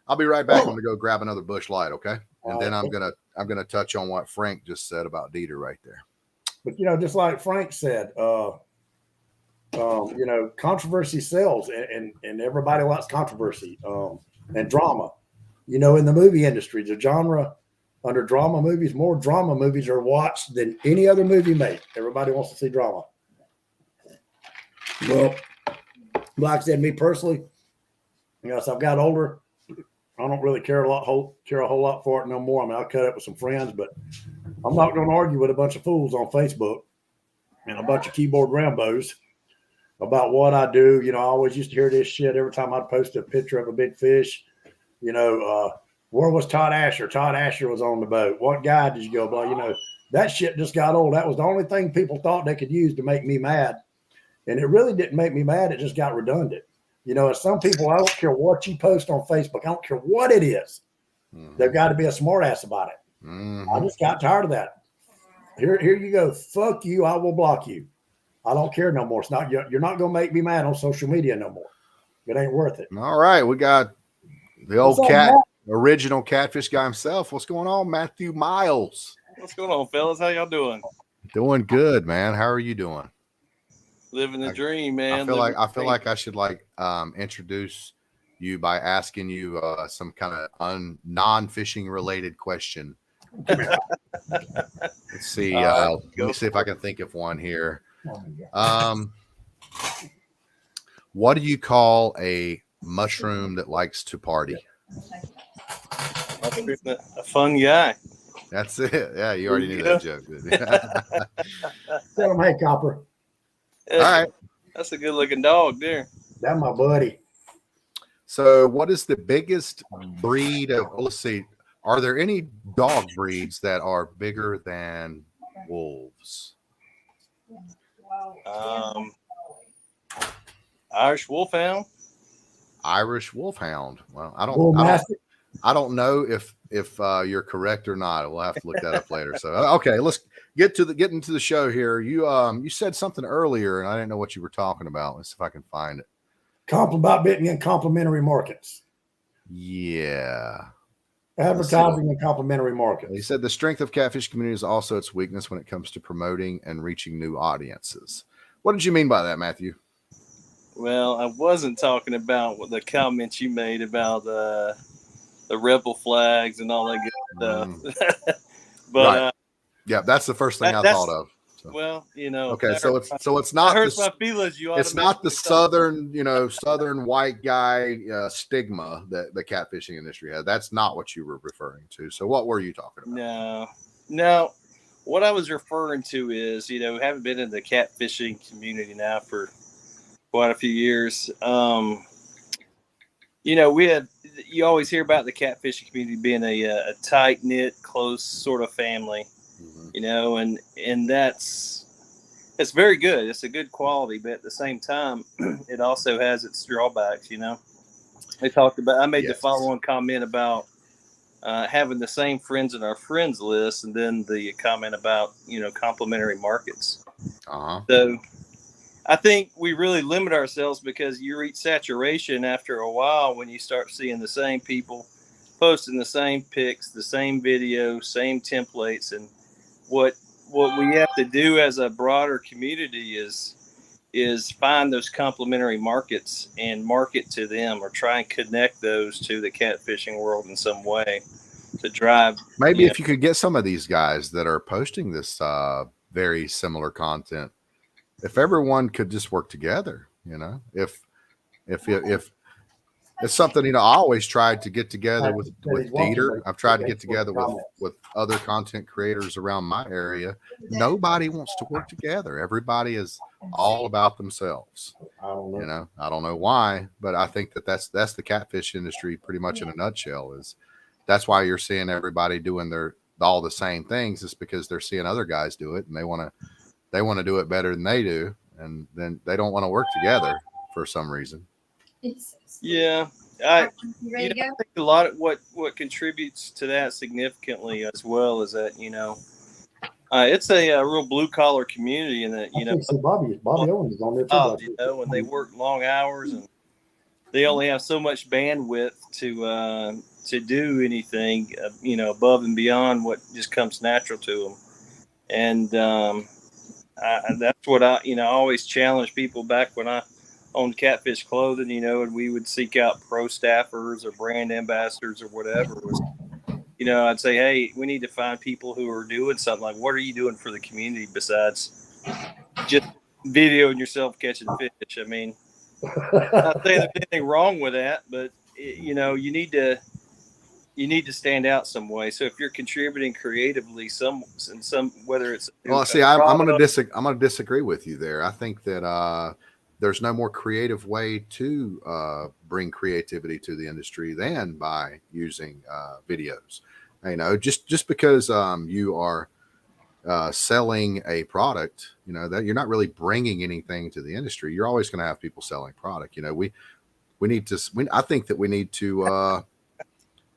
I'll be right back. I'm going to go grab another Busch Light. Okay. And then I'm going to touch on what Frank just said about Dieter right there. But, just like Frank said, controversy sells, and everybody likes controversy and drama. In the movie industry, the genre under drama movies, more drama movies are watched than any other movie made. Everybody wants to see drama. Well, like I said, me personally, as I've got older, I don't really care a whole lot for it no more. I mean, I'll cut it with some friends, but I'm not going to argue with a bunch of fools on Facebook and a bunch of keyboard Rambos about what I do. I always used to hear this shit every time I'd post a picture of a big fish. Where was Todd Asher? Todd Asher was on the boat. What guy did you go by? That shit just got old. That was the only thing people thought they could use to make me mad. And it really didn't make me mad. It just got redundant. As some people, I don't care what you post on Facebook. I don't care what it is. Mm-hmm. They've got to be a smart ass about it. Mm-hmm. I just got tired of that. Here you go. Fuck you. I will block you. I don't care no more. It's not, you're not going to make me mad on social media no more. It ain't worth it. All right. We got the old original catfish guy himself. What's going on, Matthew Miles? What's going on, fellas? How y'all doing? Doing good, man. How are you doing? Living the dream, man. I feel like I should introduce you by asking you some kind of non-fishing related question. Let's see. Let me see if I can think of one here. What do you call a mushroom that likes to party? A fun guy. That's it. Yeah, you already knew that joke. Tell him, hey, Copper. All right. That's a good looking dog there. That's my buddy. So, what is the biggest breed of? Let's see. Are there any dog breeds that are bigger than wolves? Irish Wolfhound. Irish Wolfhound. Well, I don't know if you're correct or not. We'll have to look that up later. So, okay, let's get into the show here. You said something earlier, and I didn't know what you were talking about. Let's see if I can find it. About being in complementary markets. Yeah. Advertising in complementary markets. He said the strength of catfish community is also its weakness when it comes to promoting and reaching new audiences. What did you mean by that, Matthew? Well, I wasn't talking about the comments you made about the rebel flags and all that good stuff. But right. Yeah, that's the first thing I thought of. So. Well, okay, so it's not. I hurt my feelings. It's not the southern white guy stigma that the catfishing industry has. That's not what you were referring to. So what were you talking about? No. What I was referring to is, having been in the catfishing community now for quite a few years. You always hear about the catfishing community being a tight knit, close sort of family. And it's very good. It's a good quality, but at the same time, it also has its drawbacks. They talked about. I made the following comment about having the same friends in our friends list, and then the comment about complementary markets. So I think we really limit ourselves because you reach saturation after a while when you start seeing the same people posting the same pics, the same videos, same templates, and what we have to do as a broader community is find those complementary markets and market to them, or try and connect those to the catfishing world in some way to drive. Maybe if you could get some of these guys that are posting this very similar content, if everyone could just work together, if it's something, I always tried to get together with Dieter. I've tried to get together with other content creators around my area. Nobody wants to work together. Everybody is all about themselves. I don't know why, but I think that's the catfish industry pretty much in a nutshell. That's why you're seeing everybody doing all the same things. Is because they're seeing other guys do it, and they want to do it better than they do, and then they don't want to work together for some reason. Yeah, I think a lot of what contributes to that significantly as well is that it's a real blue collar community, and that Bobby Owens is on there too. And they work long hours, and they only have so much bandwidth to do anything above and beyond what just comes natural to them, and that's what I always challenge people back when I owned Catfish Clothing, and we would seek out pro staffers or brand ambassadors or whatever. I'd say, hey, we need to find people who are doing something. Like, what are you doing for the community besides just videoing yourself catching fish? I mean, I'm not saying there's anything wrong with that, but you need to stand out some way. So if you're contributing creatively, whether it's I'm going to disagree with you there. I think that there's no more creative way to bring creativity to the industry than by using videos. Just because you are selling a product, that you're not really bringing anything to the industry. You're always going to have people selling product. I think that we need to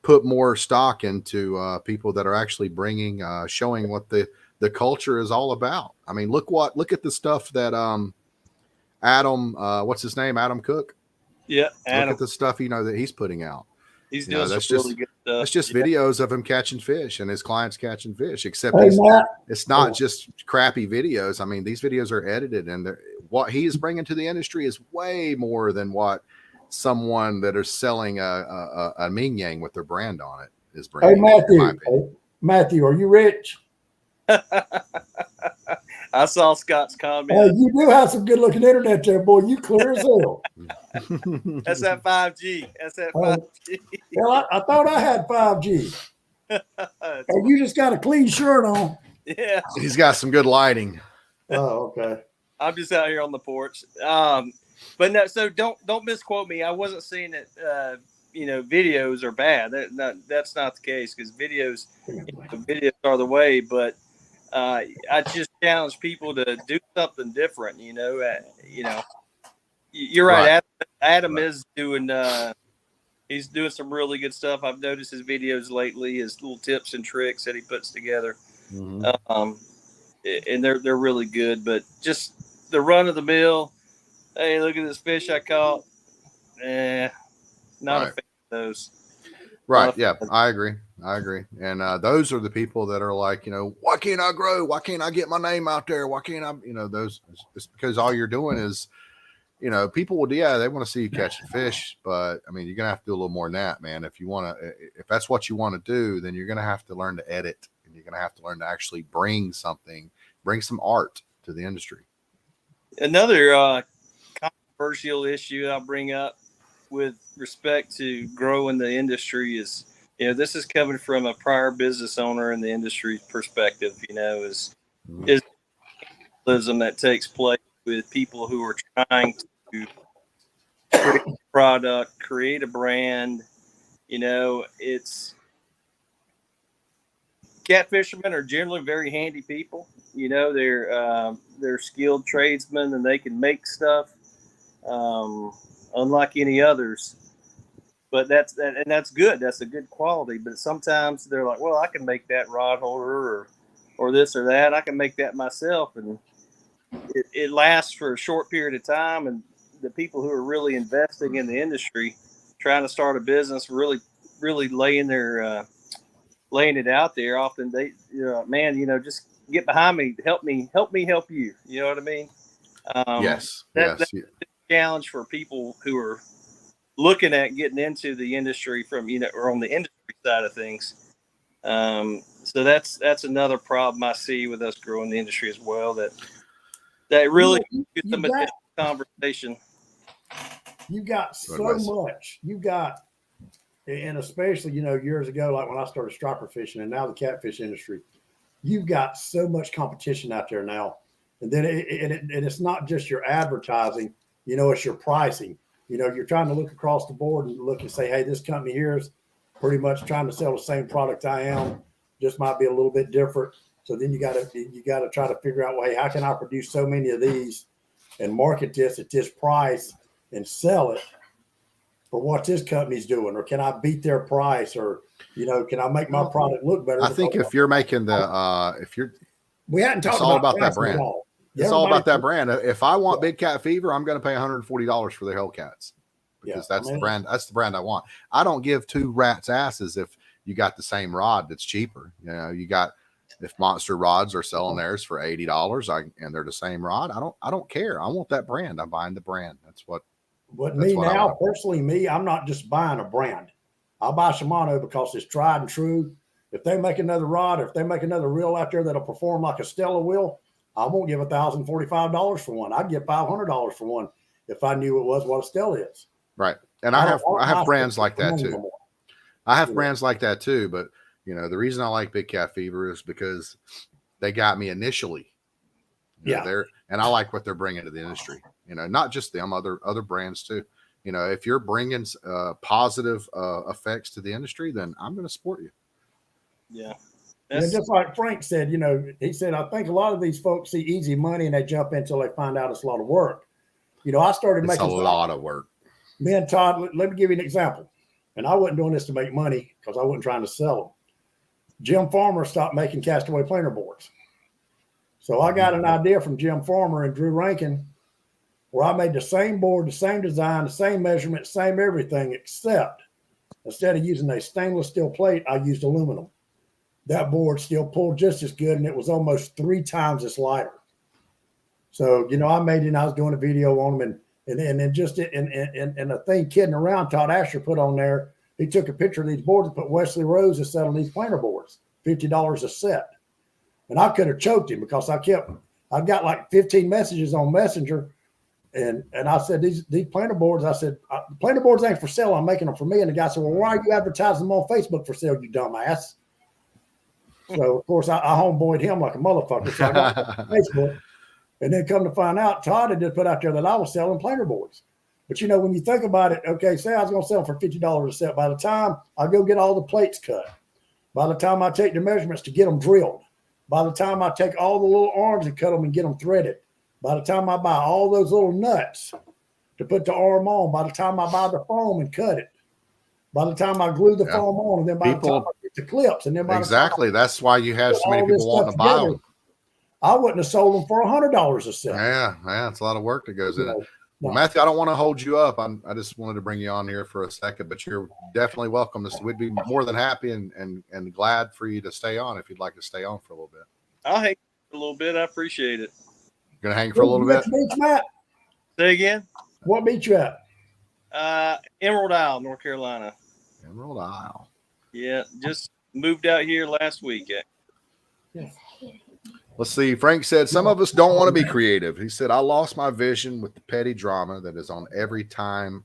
put more stock into people that are actually showing what the culture is all about. I mean, look at the stuff that Adam, what's his name? Adam Cook. Yeah. Adam. Look at the stuff, that he's putting out. He's doing some really good stuff. It's just videos of him catching fish and his clients catching fish, except it's not just crappy videos. I mean, these videos are edited, and what he is bringing to the industry is way more than what someone that is selling a Ming Yang with their brand on it is bringing. Hey, Matthew, are you rich? I saw Scott's comment. Hey, you do have some good looking internet there, boy. You clear as hell. That's that 5G. That's that 5G. Well, I thought I had 5G. And you just got a clean shirt on. Yeah. He's got some good lighting. Oh, okay. I'm just out here on the porch. But no, so don't misquote me. I wasn't saying that videos are bad. That's not the case, because videos are the way. But I just challenge people to do something different. You're right. Adam Right. is doing. He's doing some really good stuff. I've noticed his videos lately, his little tips and tricks that he puts together. Mm-hmm. And they're really good. But just the run of the mill. Hey, look at this fish I caught. Not a fan of those. Right. Yeah, I agree. And those are the people that are like, why can't I grow? Why can't I get my name out there? Why can't I, those, it's because all you're doing is, people would, they want to see you catching fish, but I mean, you're going to have to do a little more than that, man. If that's what you want to do, then you're going to have to learn to edit, and you're going to have to learn to actually bring some art to the industry. Another controversial issue I'll bring up with respect to growing the industry is, this is coming from a prior business owner in the industry perspective, is that takes place with people who are trying to create a product, create a brand. It's catfishermen are generally very handy people. They're skilled tradesmen, and they can make stuff unlike any others. But that's good. That's a good quality. But sometimes they're like, well, I can make that rod holder or this or that. I can make that myself, and it lasts for a short period of time. And the people who are really investing in the industry, trying to start a business, really laying it out there, often they, man, just get behind me, help me help you. You know what I mean? Yes. That's a challenge for people who are looking at getting into the industry from, or on the industry side of things. So that's another problem I see with us growing the industry as well. That really gets some additional conversation. You got so much. You got, and especially, years ago, like when I started striper fishing and now the catfish industry, you've got so much competition out there now. And then it's not just your advertising, it's your pricing. You're trying to look across the board and look and say, hey, this company here is pretty much trying to sell the same product I am, just might be a little bit different. So then you got to try to figure out, well, hey, how can I produce so many of these and market this at this price and sell it for what this company's doing? Or can I beat their price? Or, can I make my product look better? I think if you're making we hadn't talked about that brand. It's all about that brand. If I want Big Cat Fever, I'm going to pay $140 for the Hellcats, because that's the brand. That's the brand I want. I don't give two rats asses if you got the same rod that's cheaper. If Monster Rods are selling theirs for $80, and they're the same rod, I don't care. I want that brand. I'm buying the brand. That's what. But personally, I'm not just buying a brand. I'll buy Shimano because it's tried and true. If they make another rod, or if they make another reel out there that'll perform like a Stella will, I won't give $1,045 for one. I'd give $500 for one if I knew it was what a Stella is. Right. And I have brands like that too. I have brands like that too. But the reason I like Big Cat Fever is because they got me initially. And I like what they're bringing to the industry. Not just them, other brands too. If you're bringing positive effects to the industry, then I'm going to support you. Yeah. Just like Frank said, he said, I think a lot of these folks see easy money and they jump in until they find out it's a lot of work. I started making a lot of work. Me and Todd, let me give you an example. And I wasn't doing this to make money because I wasn't trying to sell them. Jim Farmer stopped making castaway planer boards. So I got an idea from Jim Farmer and Drew Rankin where I made the same board, the same design, the same measurement, same everything, except instead of using a stainless steel plate, I used aluminum. That board still pulled just as good, and it was almost 3 times as lighter. So, I made it, and I was doing a video on them, and then just a thing kidding around, Todd Asher put on there, he took a picture of these boards and put Wesley Rose is selling these planer boards, $50 a set. And I could have choked him because I got like 15 messages on Messenger, and I said, these planer boards, I said, planer boards ain't for sale, I'm making them for me. And the guy said, well, why are you advertising them on Facebook for sale, you dumbass? So, of course, I homeboyed him like a motherfucker. So I got on Facebook, And then come to find out, Todd had just put out there that I was selling planer boards. But when you think about it, okay, say I was going to sell them for $50 a set. By the time I go get all the plates cut, by the time I take the measurements to get them drilled, by the time I take all the little arms and cut them and get them threaded, by the time I buy all those little nuts to put the arm on, by the time I buy the foam and cut it, by the time I glue the foam on, and then by the time I get the clips, and then by exactly, that's why you have so many people wanting to buy them. I wouldn't have sold them for $100 a set. Yeah, it's a lot of work that goes in it. Well, Matthew, I don't want to hold you up. I just wanted to bring you on here for a second, but you're definitely welcome. We'd be more than happy and glad for you to stay on if you'd like to stay on for a little bit. I'll hang for a little bit. I appreciate it. Gonna hang for a little bit. Beach, Matt? Say again. What beach you at? Emerald Isle, North Carolina. Emerald Isle. Yeah, just moved out here last week. Yeah. Let's see. Frank said, some of us don't want to be creative. He said, I lost my vision with the petty drama that is on every time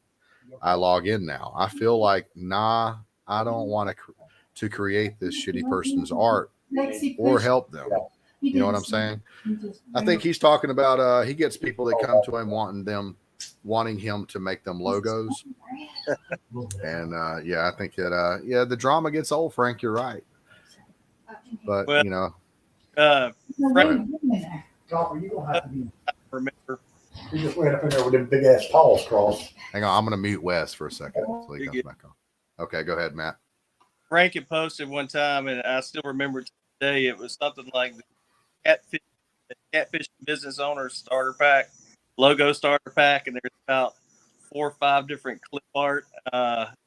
I log in now. I feel like, I don't want to create this shitty person's art or help them. You know what I'm saying? I think he's talking about, he gets people that come to him wanting him to make them logos. And I think that, the drama gets old, Frank. You're right. But, Frank, Copper, you gonna have to be. Remember. You just went up in there with them big ass paws crossed. Hang on, I'm gonna mute Wes for a second so he comes back on. Okay, go ahead, Matt. Frank had posted one time, and I still remember today. It was something like the catfish business owner starter pack, logo starter pack, and there's about 4 or 5 different clip art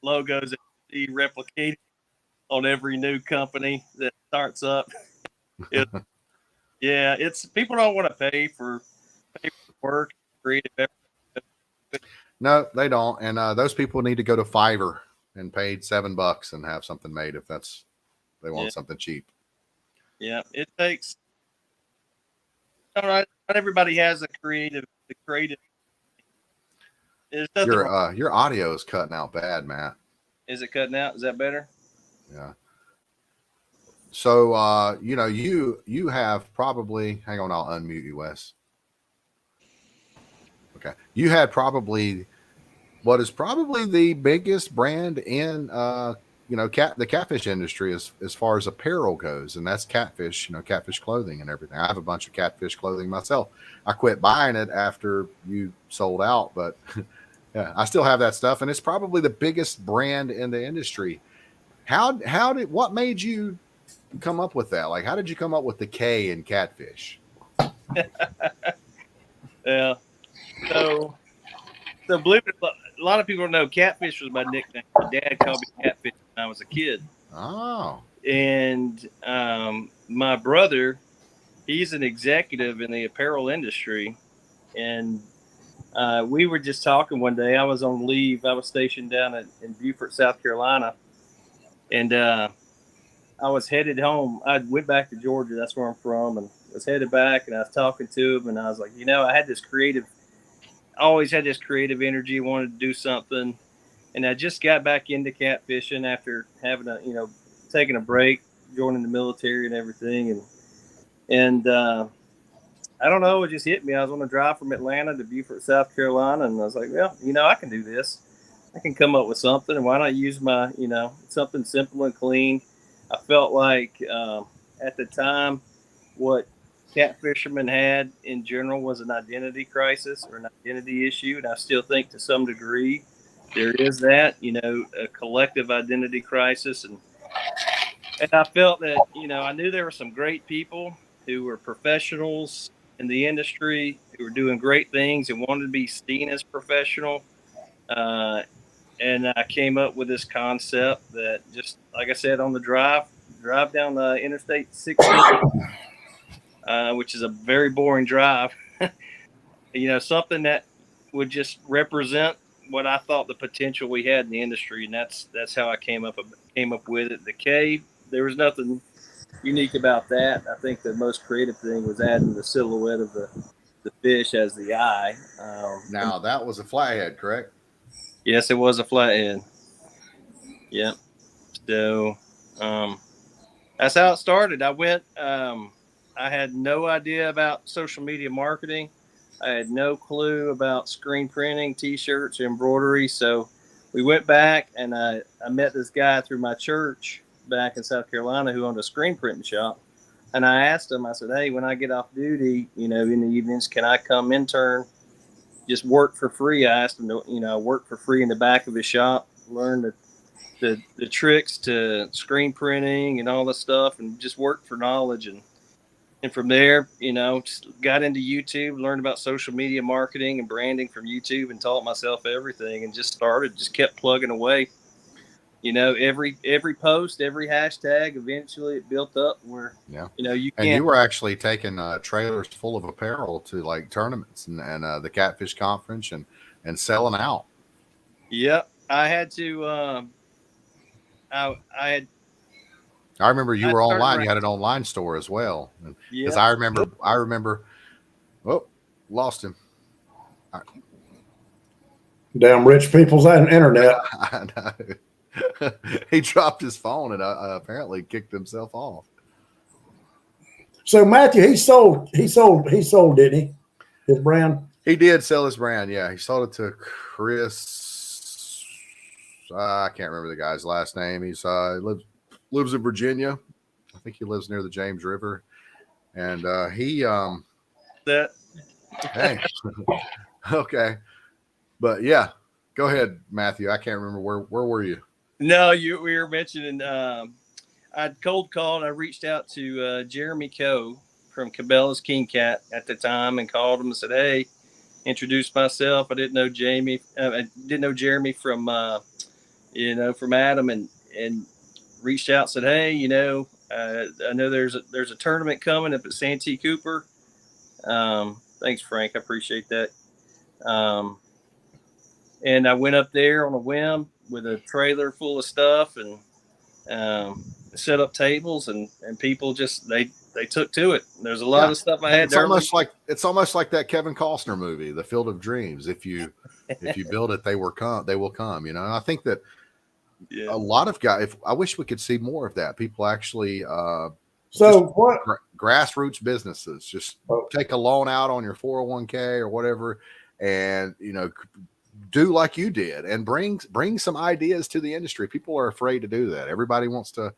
logos that you see replicated on every new company that starts up. It's people don't want to pay for work, creative effort. No, they don't. And those people need to go to Fiverr and pay $7 and have something made if they want something cheap. Yeah, it takes. Not everybody has the creative. Your audio is cutting out bad, Matt. Is it cutting out? Is that better? Yeah. So, you have probably, hang on, I'll unmute you, Wes. Okay. You had probably what is probably the biggest brand in, the catfish industry as far as apparel goes. And that's catfish, catfish clothing and everything. I have a bunch of catfish clothing myself. I quit buying it after you sold out, but yeah, I still have that stuff. And it's probably the biggest brand in the industry. What made you come up with that? Like, how did you come up with the K in catfish? Yeah. So believe it, a lot of people don't know catfish was my nickname. My dad called me catfish when I was a kid. Oh. And my brother, he's an executive in the apparel industry. And we were just talking one day. I was on leave. I was stationed down in Beaufort, South Carolina. And I was headed home. I went back to Georgia. That's where I'm from. And was headed back. And I was talking to him. And I was like, I always had this creative energy, wanted to do something. And I just got back into catfishing after having taking a break, joining the military and everything. And I don't know, it just hit me. I was on a drive from Atlanta to Beaufort, South Carolina. And I was like, well, I can do this. I can come up with something. And why not use my, something simple and clean. I felt like at the time, what cat fishermen had in general was an identity crisis or an identity issue. And I still think to some degree there is that, a collective identity crisis. And I felt that, I knew there were some great people who were professionals in the industry who were doing great things and wanted to be seen as professional. And I came up with this concept that, just like I said, on the drive down the Interstate 16, which is a very boring drive, something that would just represent what I thought the potential we had in the industry. And that's how I came up with it. The K, there was nothing unique about that. I think the most creative thing was adding the silhouette of the fish as the eye. Now that was a flathead, correct? Yes, it was a flathead. Yep. So that's how it started. I went I had no idea about social media marketing. I had no clue about screen printing, T-shirts, embroidery. So we went back, and I met this guy through my church back in South Carolina who owned a screen printing shop. And I asked him, I said, hey, when I get off duty, in the evenings, can I come intern, just work for free? I asked him to, work for free in the back of his shop, learn the tricks to screen printing and all this stuff, and just work for knowledge. And from there, just got into YouTube, learned about social media marketing and branding from YouTube, and taught myself everything, and just kept plugging away. Every post, every hashtag, eventually it built up where, you and you were actually taking trailers full of apparel to like tournaments and the Catfish Conference and selling out. Yep. I had to, I remember you were online. You had an online store as well. Because I remember, oh, lost him. Damn rich people's internet. I know. He dropped his phone and apparently kicked himself off. So Matthew, he sold, didn't he? His brand. He did sell his brand. Yeah, he sold it to Chris. I can't remember the guy's last name. He's lives in Virginia. I think he lives near the James River, and he that. Hey, okay, but yeah, go ahead, Matthew. I can't remember where were you? No, we were mentioning. I'd cold called. I reached out to Jeremy Coe from Cabela's King Cat at the time and called him and said, "Hey," introduced myself. I didn't know Jamie. I didn't know Jeremy from from Adam, and reached out, said, "Hey, I know there's a tournament coming up at Santee Cooper. Thanks, Frank. I appreciate that." And I went up there on a whim with a trailer full of stuff and set up tables, and people just they took to it. There's a lot of stuff I had. It's almost like that Kevin Costner movie, The Field of Dreams. If you build it, they will come. And I think that a lot of guys. I wish we could see more of that. People actually. Grassroots businesses just take a loan out on your 401k or whatever, and do like you did and bring some ideas to the industry. People are afraid to do that. Everybody wants to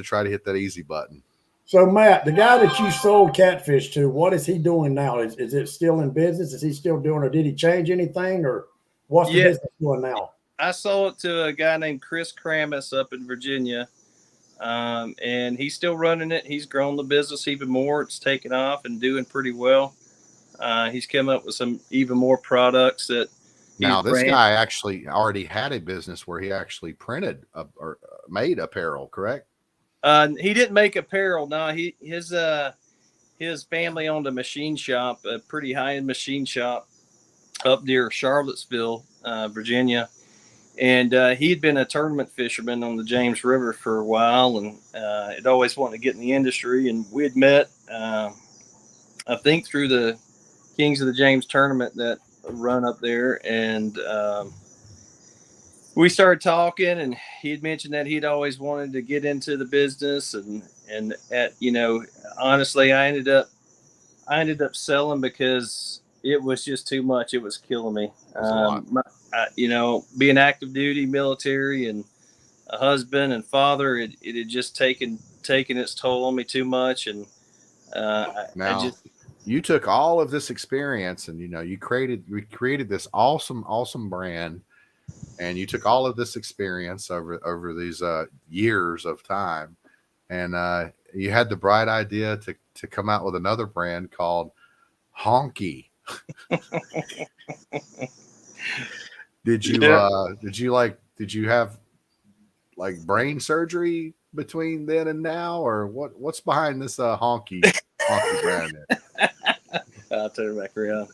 try to hit that easy button. So Matt, the guy that you sold Catfish to, what is he doing now? Is it still in business? Is he still doing, or did he change anything, or what's the business doing now? I sold it to a guy named Chris Kramis up in Virginia. And he's still running it. He's grown the business even more. It's taken off and doing pretty well. He's come up with some even more products that. Now, this guy actually already had a business where he actually printed or made apparel, correct? He didn't make apparel. No, his family owned a machine shop, a pretty high-end machine shop up near Charlottesville, Virginia. And he'd been a tournament fisherman on the James River for a while, and had always wanted to get in the industry. And we had met, I think, through the Kings of the James tournament that run up there, and we started talking. And he had mentioned that he'd always wanted to get into the business, and honestly, I ended up selling because it was just too much. It was killing me. Being active duty, military, and a husband and father, it had just taken its toll on me too much. And you took all of this experience, and we created this awesome brand, and you took all of this experience over these years of time, and you had the bright idea to come out with another brand called Honky. Did you have like brain surgery between then and now, or what's behind this honky brand? I'll turn it back around.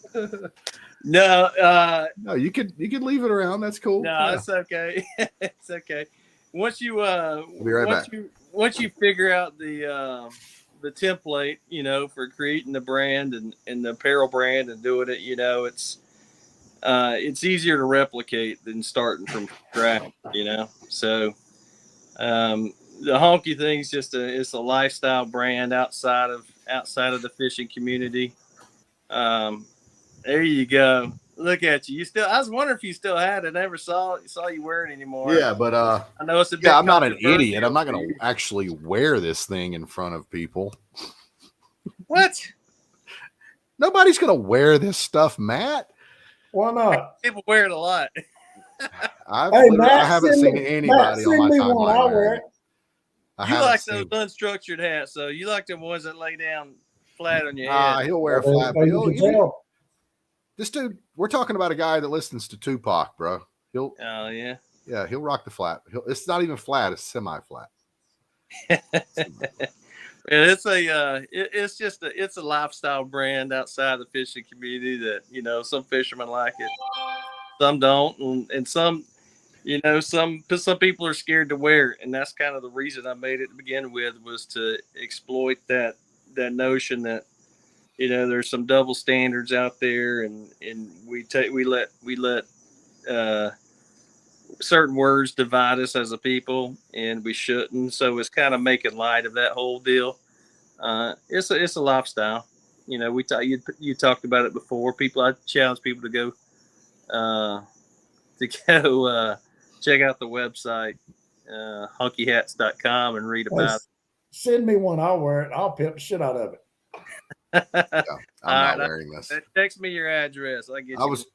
No, you could leave it around. That's cool. No, it's okay. It's okay. Once you back. Once you figure out the template, for creating the brand and the apparel brand and doing it, it's easier to replicate than starting from scratch, So the honky thing's it's a lifestyle brand outside of the fishing community. There you go. Look at you. I was wondering if you still had it. I never saw you wear it anymore. Yeah, but I know it's a bit I'm not an idiot. I'm not going to actually wear this thing in front of people. What? Nobody's going to wear this stuff, Matt. Why not? People wear it a lot. I haven't seen anybody on my timeline wearing it. You like those unstructured hats, so you like the ones that lay down flat on your head. He'll wear a flat. This dude, we're talking about a guy that listens to Tupac, bro. Oh yeah. Yeah, he'll rock the flat. It's not even flat; it's semi-flat. It's a lifestyle brand outside the fishing community that some fishermen like it, some don't, and some some people are scared to wear it, and that's kind of the reason I made it to begin with, was to exploit that notion that there's some double standards out there, and we let certain words divide us as a people, and we shouldn't. So it's kind of making light of that whole deal. It's a lifestyle. You talked about it before. I challenge people to go check out the website, honkyhats.com, and read about it. Send me one. I'll wear it. I'll pimp the shit out of it. Yeah, I'm not wearing this. Text me your address. I was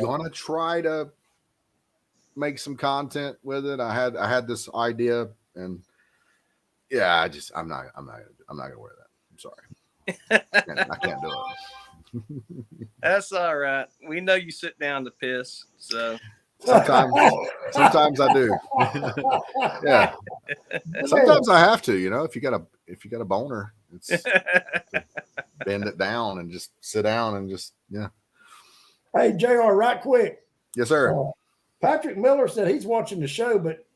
gonna try to make some content with it. I had this idea, and yeah, I'm not gonna wear that. I'm sorry. I can't do it. That's all right. We know you sit down to piss, so sometimes I do. Yeah. Sometimes I have to, if you got a boner, it's bend it down and just sit down and just, yeah. Hey, JR, right quick. Yes, sir. Patrick Miller said he's watching the show, but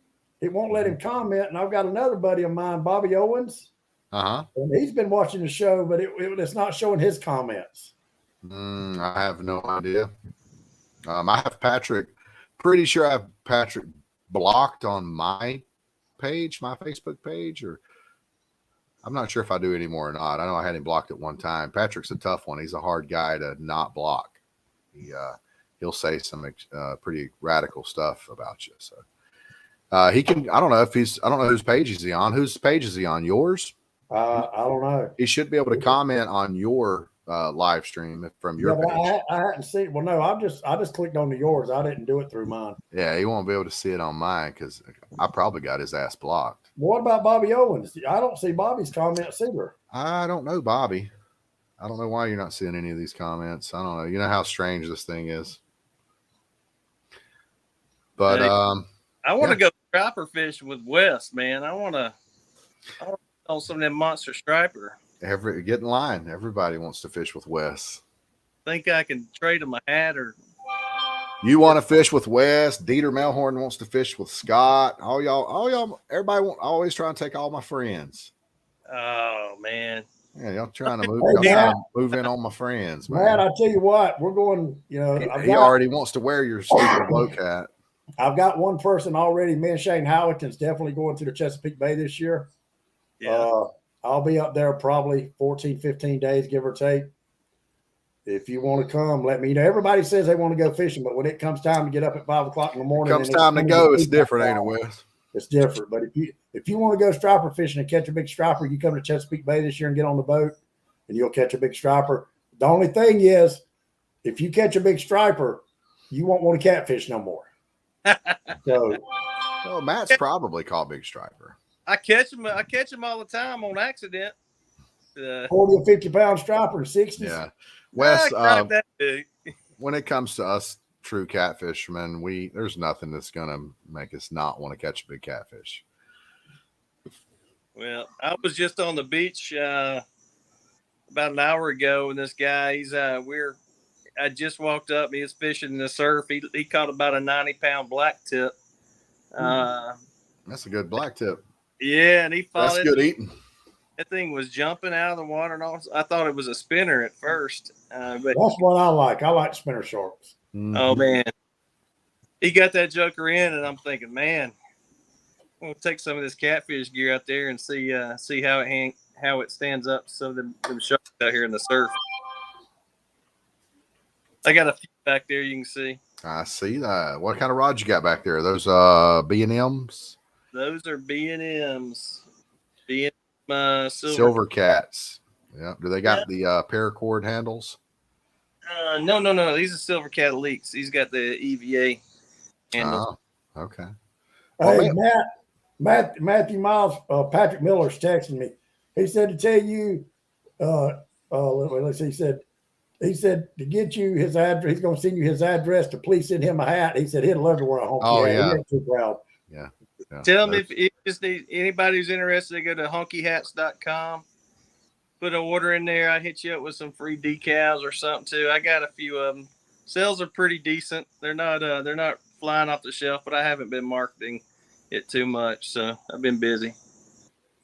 it won't let him comment. And I've got another buddy of mine, Bobby Owens. And he's been watching the show, but it's not showing his comments. I have no idea. I have Patrick. Pretty sure I have Patrick blocked on my page, my Facebook page, or I'm not sure if I do anymore or not. I know I had him blocked at one time. Patrick's a tough one. He's a hard guy to not block. He'll say some pretty radical stuff about you. So he can. I don't know whose page is he on. Whose page is he on? Yours? I don't know. He should be able to comment on your live stream from your page. I hadn't seen it. Well, no, I just clicked on yours. I didn't do it through mine. Yeah, he won't be able to see it on mine because I probably got his ass blocked. What about Bobby Owens? I don't see Bobby's comments either. I don't know, Bobby. I don't know why you're not seeing any of these comments. I don't know. You know how strange this thing is. But I want to go striper fish with Wes, man. I want to on some of them monster striper. Get in line. Everybody wants to fish with Wes. Think I can trade him a hat, or you want to fish with Wes? Dieter Melhorn wants to fish with Scott. All y'all, everybody always try and take all my friends. Oh man. Yeah, y'all trying to move in on my friends, man. Matt, I tell you what, we're going. He already wants to wear your stupid low cat. I've got one person already. Me and Shane Howitton's definitely going to the Chesapeake Bay this year. Yeah. I'll be up there probably 14, 15 days, give or take. If you want to come, let me know. Everybody says they want to go fishing, but when it comes time to get up at 5 o'clock in the morning, comes time to go, it's different, ain't it, Wes? It's different. But if you want to go striper fishing and catch a big striper, you come to Chesapeake Bay this year and get on the boat, and you'll catch a big striper. The only thing is, if you catch a big striper, you won't want to catfish no more. So, Matt's probably caught big striper. I catch them all the time on accident. 40 or 50 pound striper, 60s. Yeah, Wes. When it comes to us true catfishermen, there's nothing that's gonna make us not want to catch a big catfish. Well, I was just on the beach about an hour ago, and this guy, I just walked up. He was fishing in the surf. He caught about a 90-pound black tip. That's a good black tip. Yeah, and he followed. That's good eating. That thing was jumping out of the water, and all. I thought it was a spinner at first, but that's what I like. I like spinner sharks. Oh man, he got that joker in, and I'm thinking, man, we'll take some of this catfish gear out there and see how it stands up. So them sharks out here in the surf. I got a few back there you can see. I see that. What kind of rods you got back there? Those B&Ms? Those are B&Ms. Silver Cats. Yeah. Do they got the paracord handles? No. These are Silver Cat Elite's. He's got the EVA handles. Oh, okay. Hey, Matthew Miles, Patrick Miller's texting me. He said to tell you, let's see, he said to get you his address, he's going to send you his address to please send him a hat. He said he'd love to wear a honky hat. Yeah. He ain't too proud. Yeah. Tell him if just need anybody who's interested to go to honkyhats.com, put an order in there. I hit you up with some free decals or something too. I got a few of them. Sales are pretty decent. They're not flying off the shelf, but I haven't been marketing it too much, so I've been busy.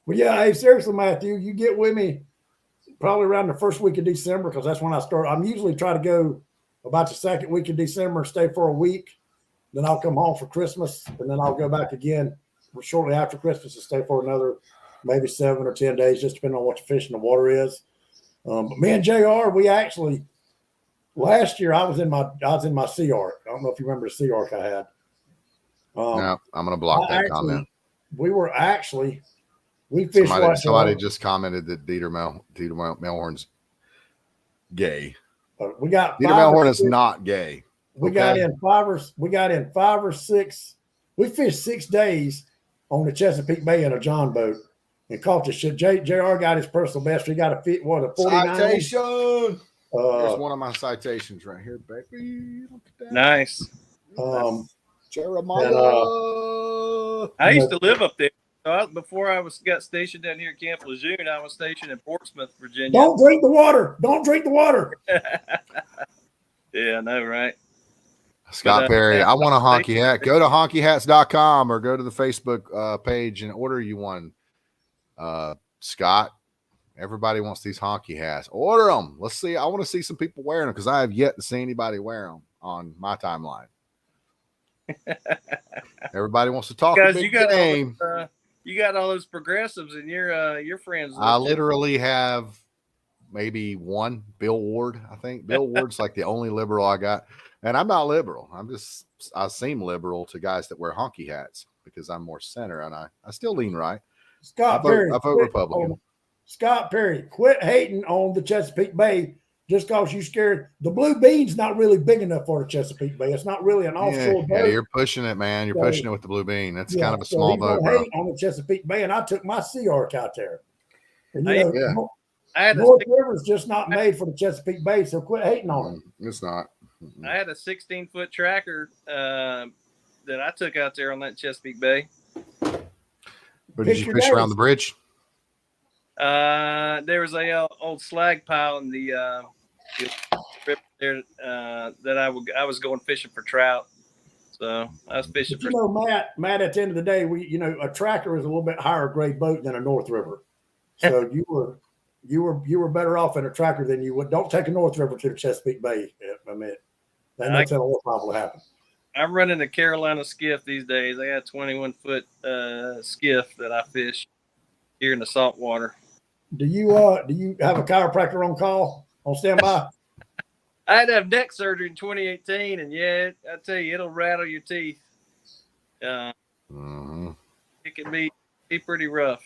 Well, yeah, hey, seriously, Matthew, you get with me probably around the first week of December, because that's when I start. I'm usually try to go about the second week of December, stay for a week. Then I'll come home for Christmas, and then I'll go back again shortly after Christmas and stay for another maybe 7 or 10 days, just depending on what the fish in the water is. But me and JR, we actually last year I was in my Sea Arc. I don't know if you remember the Sea Arc I had. No, I'm going to block that comment. We fished. Somebody just commented that Dieter Melhorn's gay. We got Dieter Melhorn is not gay. We got in 5 or 6. We fished 6 days on the Chesapeake Bay in a John boat and caught the shit. JR got his personal best. We got a 49. Citation. There's one of my citations right here, baby. Nice. Jeremiah. I used to live up there. Before I got stationed down here at Camp Lejeune, I was stationed in Portsmouth, Virginia. Don't drink the water. Yeah, I know, right? Scott Perry, I want a honky hat. Go to honkyhats.com or go to the Facebook page and order you one. Scott, everybody wants these honky hats. Order them. Let's see. I want to see some people wearing them because I have yet to see anybody wear them on my timeline. Everybody wants to talk guys, a big game. You got all those progressives and your friends. I literally have maybe one, Bill Ward. I think Bill Ward's like the only liberal I got. And I'm not liberal. I seem liberal to guys that wear honky hats because I'm more center and I still lean right. Scott Perry. I vote Republican. Scott Perry, quit hating on the Chesapeake Bay just because you scared. The Blue Bean's not really big enough for the Chesapeake Bay. It's not really an offshore boat. Yeah, you're pushing it, man. You're pushing it with the Blue Bean. That's kind of a small boat, bro. Hate on the Chesapeake Bay, and I took my Sea Arc out there. And North River's just not made for the Chesapeake Bay, so quit hating on it. It's not. I had a 16-foot tracker that I took out there on that Chesapeake Bay. But did you fish around the bridge? There was a old slag pile in the strip there that I was going fishing for trout. So I was fishing for. Matt. At the end of the day, a tracker is a little bit higher grade boat than a North River. So you were better off in a tracker than you would. Don't take a North River to the Chesapeake Bay. I mean, that's a little problem to happen. I'm running a Carolina skiff these days. I got a 21-foot skiff that I fish here in the salt water. Do you have a chiropractor on call, on standby? I had to have neck surgery in 2018, and I tell you, it'll rattle your teeth. It can be pretty rough.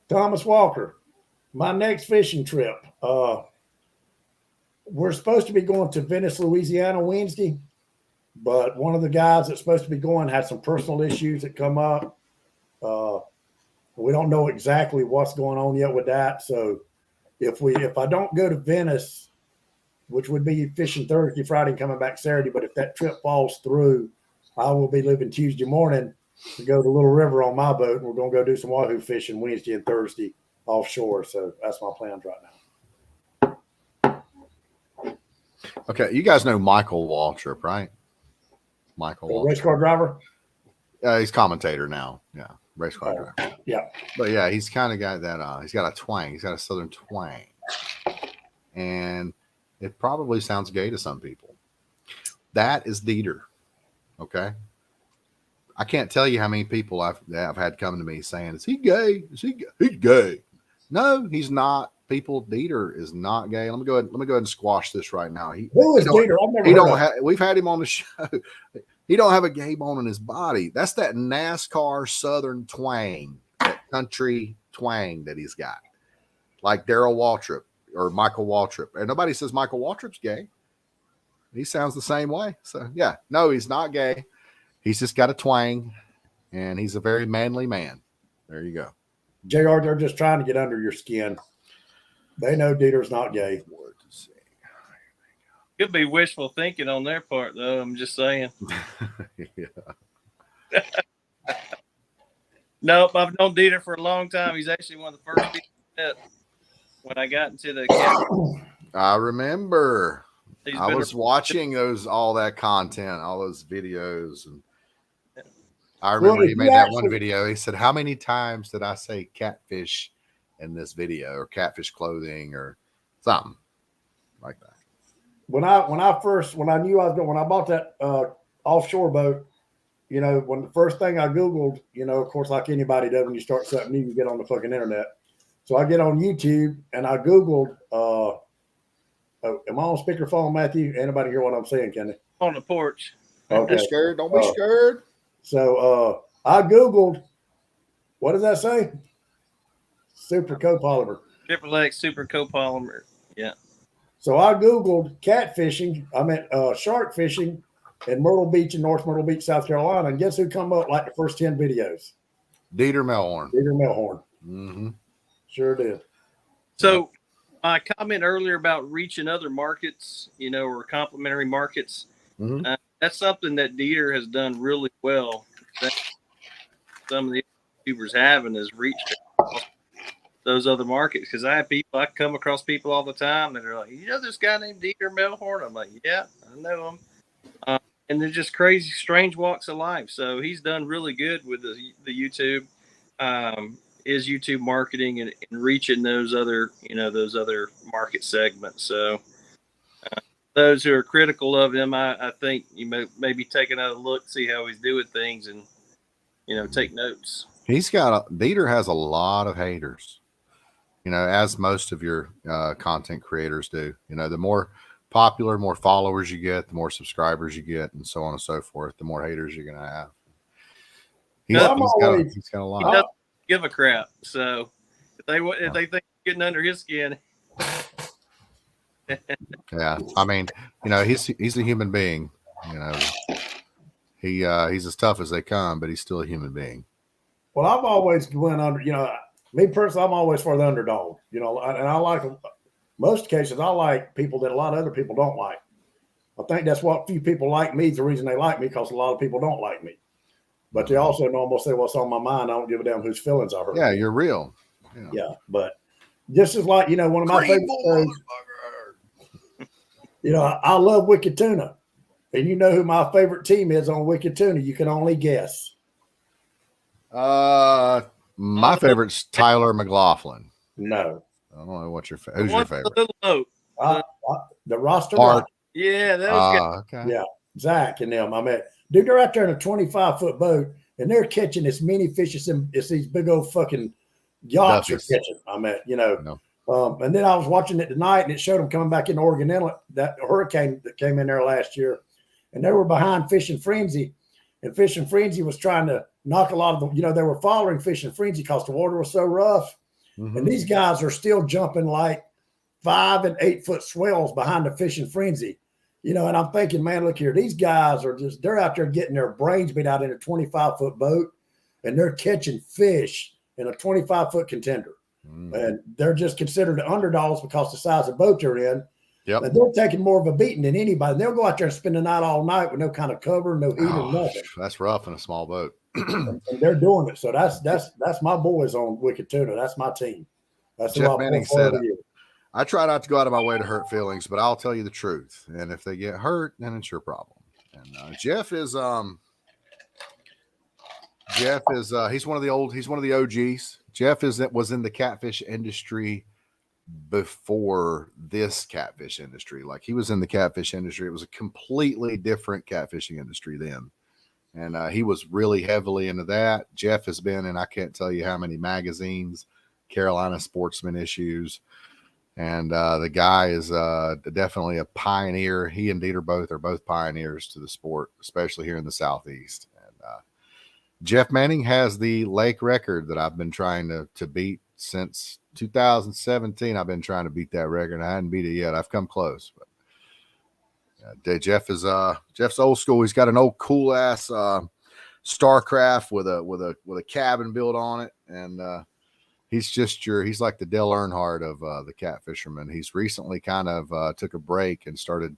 Thomas Walker, my next fishing trip. We're supposed to be going to Venice, Louisiana Wednesday, but one of the guys that's supposed to be going had some personal issues that come up. We don't know exactly what's going on yet with that. So if I don't go to Venice, which would be fishing Thursday, Friday, and coming back Saturday, but if that trip falls through, I will be leaving Tuesday morning to go to Little River on my boat, and we're going to go do some wahoo fishing Wednesday and Thursday offshore. So that's my plans right now. Okay, you guys know Michael Waltrip, right? Michael Waltrip. Race car driver? He's commentator now. Yeah, race car driver. Yeah. But yeah, he's kind of got that, he's got a twang. He's got a southern twang. And it probably sounds gay to some people. That is Dieter. Okay? I can't tell you how many people I've had come to me saying, "Is he gay? Is he gay? He's gay?" No, he's not. People, Dieter is not gay. Let me go ahead and squash this right now. Who is Dieter? I've never heard of him. We've had him on the show. He don't have a gay bone in his body. That's that NASCAR Southern twang, that country twang that he's got, like Darrell Waltrip or Michael Waltrip. And nobody says Michael Waltrip's gay. He sounds the same way. So yeah, no, he's not gay. He's just got a twang, and he's a very manly man. There you go. JR, they're just trying to get under your skin. They know Dieter's not gay. Could be wishful thinking on their part, though. I'm just saying. Nope, I've known Dieter for a long time. He's actually one of the first people I met when I got into the camp. I remember. I was watching all that content, all those videos, and I remember he made that one video. He said, "How many times did I say catfish in this video, or catfish clothing, or something like that?" When I knew I was going, when I bought that offshore boat, you know, when the first thing I Googled, you know, of course, like anybody does when you start something new, you get on the fucking internet. So I get on YouTube and I Googled, am I on speakerphone, Matthew? Anybody hear what I'm saying, can they? On the porch. Don't be scared. Don't be scared. So I Googled, what does that say? Super copolymer. Triple X super copolymer. Yeah. So I Googled catfishing. I meant shark fishing in Myrtle Beach in North Myrtle Beach, South Carolina. And guess who come up like the first 10 videos? Dieter Melhorn. Dieter Melhorn. Mm-hmm. Sure did. So my comment earlier about reaching other markets, you know, or complementary markets, that's something that Dieter has done really well. That some of the YouTubers haven't is reached those other markets. Because I come across people all the time that are like, you know, this guy named Dieter Melhorn. I'm like, yeah, I know him. And they're just crazy, strange walks of life. So he's done really good with the YouTube, his YouTube marketing and reaching those other market segments. So those who are critical of him, I think you may be taking another look, see how he's doing things, and take notes. Dieter has a lot of haters, as most of your content creators do. The more popular, more followers you get, the more subscribers you get, and so on and so forth, the more haters you're going to have. He's got a lot. He doesn't give a crap. So if they think getting under his skin. Yeah, I mean, he's a human being. He's as tough as they come, but he's still a human being. Well, I've always went under. Me personally, I'm always for the underdog. And I like most cases. I like people that a lot of other people don't like. I think that's what few people like me. The reason they like me, because a lot of people don't like me. But they also normally say what's on my mind. I don't give a damn whose feelings I hurt. Yeah, you're real. Yeah, but just as like one of my favorite shows. I love Wicked Tuna. And you know who my favorite team is on Wicked Tuna. You can only guess. My favorite's Tyler McLaughlin. No. I don't know who's your favorite. The roster. Art. Yeah, that was good. Okay. Yeah, Zach and them. Dude, they're out there in a 25-foot boat, and they're catching as many fish as these big old fucking yachts are catching. No. And then I was watching it tonight, and it showed them coming back in Oregon Inlet, that hurricane that came in there last year. And they were behind Fishing Frenzy. And Fishing Frenzy was trying to knock a lot of them. They were following Fishing Frenzy because the water was so rough. Mm-hmm. And these guys are still jumping like 5 and 8 foot swells behind the Fishing Frenzy. And I'm thinking, man, look here, these guys they're out there getting their brains beat out in a 25-foot boat, and they're catching fish in a 25-foot contender. And they're just considered the underdogs because the size of boat they're in. Yep. And they're taking more of a beating than anybody. They'll go out there and spend the night all night with no kind of cover, no heat, or nothing. That's rough in a small boat. and they're doing it. So that's my boys on Wicked Tuna. That's my team. That's Jeff Manning said, I try not to go out of my way to hurt feelings, but I'll tell you the truth. And if they get hurt, then it's your problem. And Jeff is he's one of the OGs. Jeff was in the catfish industry before this catfish industry. Like, he was in the catfish industry. It was a completely different catfishing industry then. And he was really heavily into that. Jeff has been in, I can't tell you how many magazines, Carolina Sportsman issues. And the guy is definitely a pioneer. He and Dieter are both pioneers to the sport, especially here in the Southeast. And Jeff Manning has the lake record that I've been trying to beat since 2017. I've been trying to beat that record, and I hadn't beat it yet. I've come close. But Jeff is Jeff's old school. He's got an old cool ass Starcraft with a cabin built on it, and he's like the Dale Earnhardt of the cat fishermen. He's recently kind of took a break and started.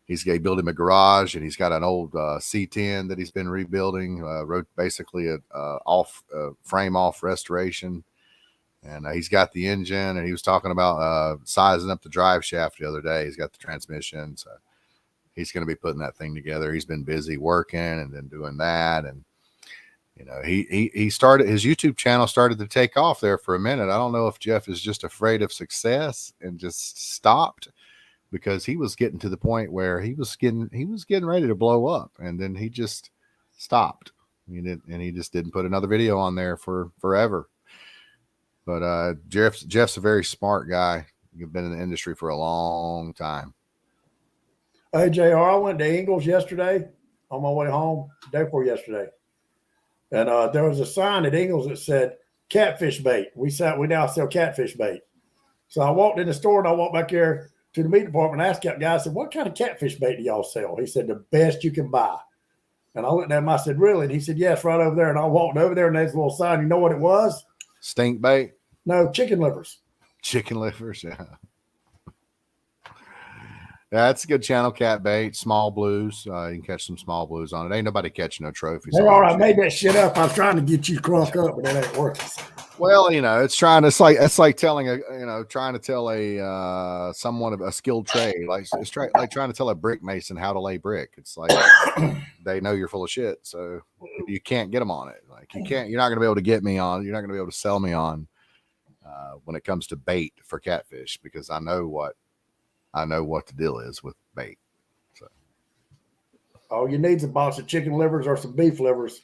He's built him a garage, and he's got an old C10 that he's been rebuilding. Wrote basically a frame off restoration, and he's got the engine. And he was talking about sizing up the drive shaft the other day. He's got the transmission, so he's going to be putting that thing together. He's been busy working and then doing that, and he started his YouTube channel started to take off there for a minute. I don't know if Jeff is just afraid of success and just stopped, because he was getting to the point where he was getting ready to blow up, and then he just stopped. He just didn't put another video on there for forever. But Jeff's a very smart guy. You've been in the industry for a long time. Hey, JR, I went to Ingles yesterday on my way home, day before yesterday. And there was a sign at Ingles that said catfish bait. We now sell catfish bait. So I walked in the store and I walked back there to the meat department and asked that guy, I said, what kind of catfish bait do y'all sell? He said, the best you can buy. And I looked at him, I said, really? And he said, yes, right over there. And I walked over there and there's a little sign. You know what it was? Stink bait? No, chicken livers. Chicken livers, yeah. Yeah, it's a good channel, cat bait, small blues. You can catch some small blues on it. Ain't nobody catching no trophies. Hey, all right, I made that shit up. I was trying to get you crunk up, but that ain't working. Well, it's like telling trying to tell someone of a skilled trade, like like trying to tell a brick mason how to lay brick. It's like they know you're full of shit, so you can't get them on it. Like you're not going to be able to get me on. You're not going to be able to sell me on when it comes to bait for catfish, because I know what the deal is with bait. So all you need is a box of chicken livers or some beef livers.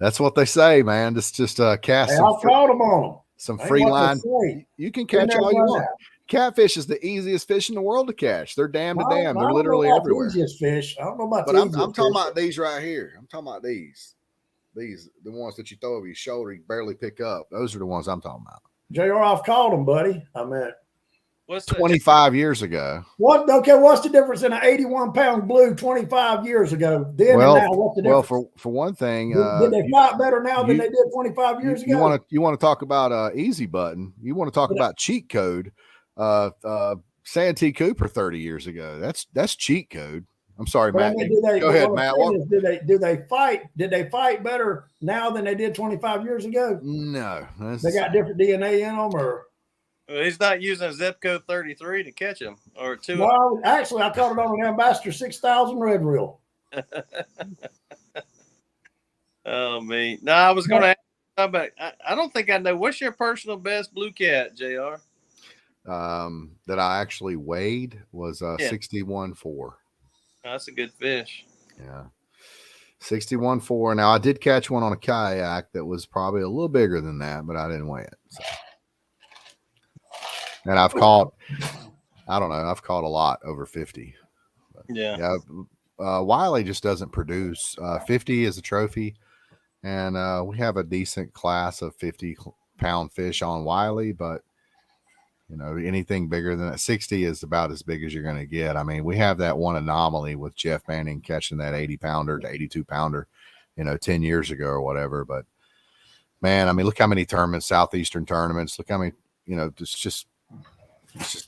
That's what they say, man. Just cast. Hey, I've caught them on them. Some free line. You can catch all you want. Catfish is the easiest fish in the world to catch. They're damn to damn. They're literally everywhere. Easiest fish. I don't know about. But I'm talking about these right here. I'm talking about these, the ones that you throw over your shoulder, you barely pick up. Those are the ones I'm talking about. JR, I've caught them, buddy. I mean, what's 25 years ago? What? Okay, what's the difference in an 81-pound blue 25 years ago? Then and now, what's the difference? Well, for one thing, did they fight better now than they did 25 years ago? You want to talk about easy button? You want to talk about cheat code? Santee Cooper 30 years ago. That's cheat code. I'm sorry, Matt. Go ahead, Matt. Did they fight? Did they fight better now than they did 25 years ago? No, they got different DNA in them, or he's not using a zip code 33 to catch him, or two. Well, actually, I caught it on an Ambassador 6000 red reel. Oh me! No, I was going to ask about. I don't think I know. What's your personal best blue cat, JR? That I actually weighed was 61.4. That's a good fish. Yeah. 61.4. Now I did catch one on a kayak that was probably a little bigger than that, but I didn't weigh it. So. And I've caught a lot over 50. But, yeah. Wiley just doesn't produce. 50 is a trophy, and we have a decent class of 50-pound fish on Wiley, but anything bigger than that, 60 is about as big as you're going to get. I mean, we have that one anomaly with Jeff Manning catching that 80-pounder to 82-pounder, 10 years ago or whatever. But man, I mean, look how many tournaments, Southeastern tournaments. Look how many, it's just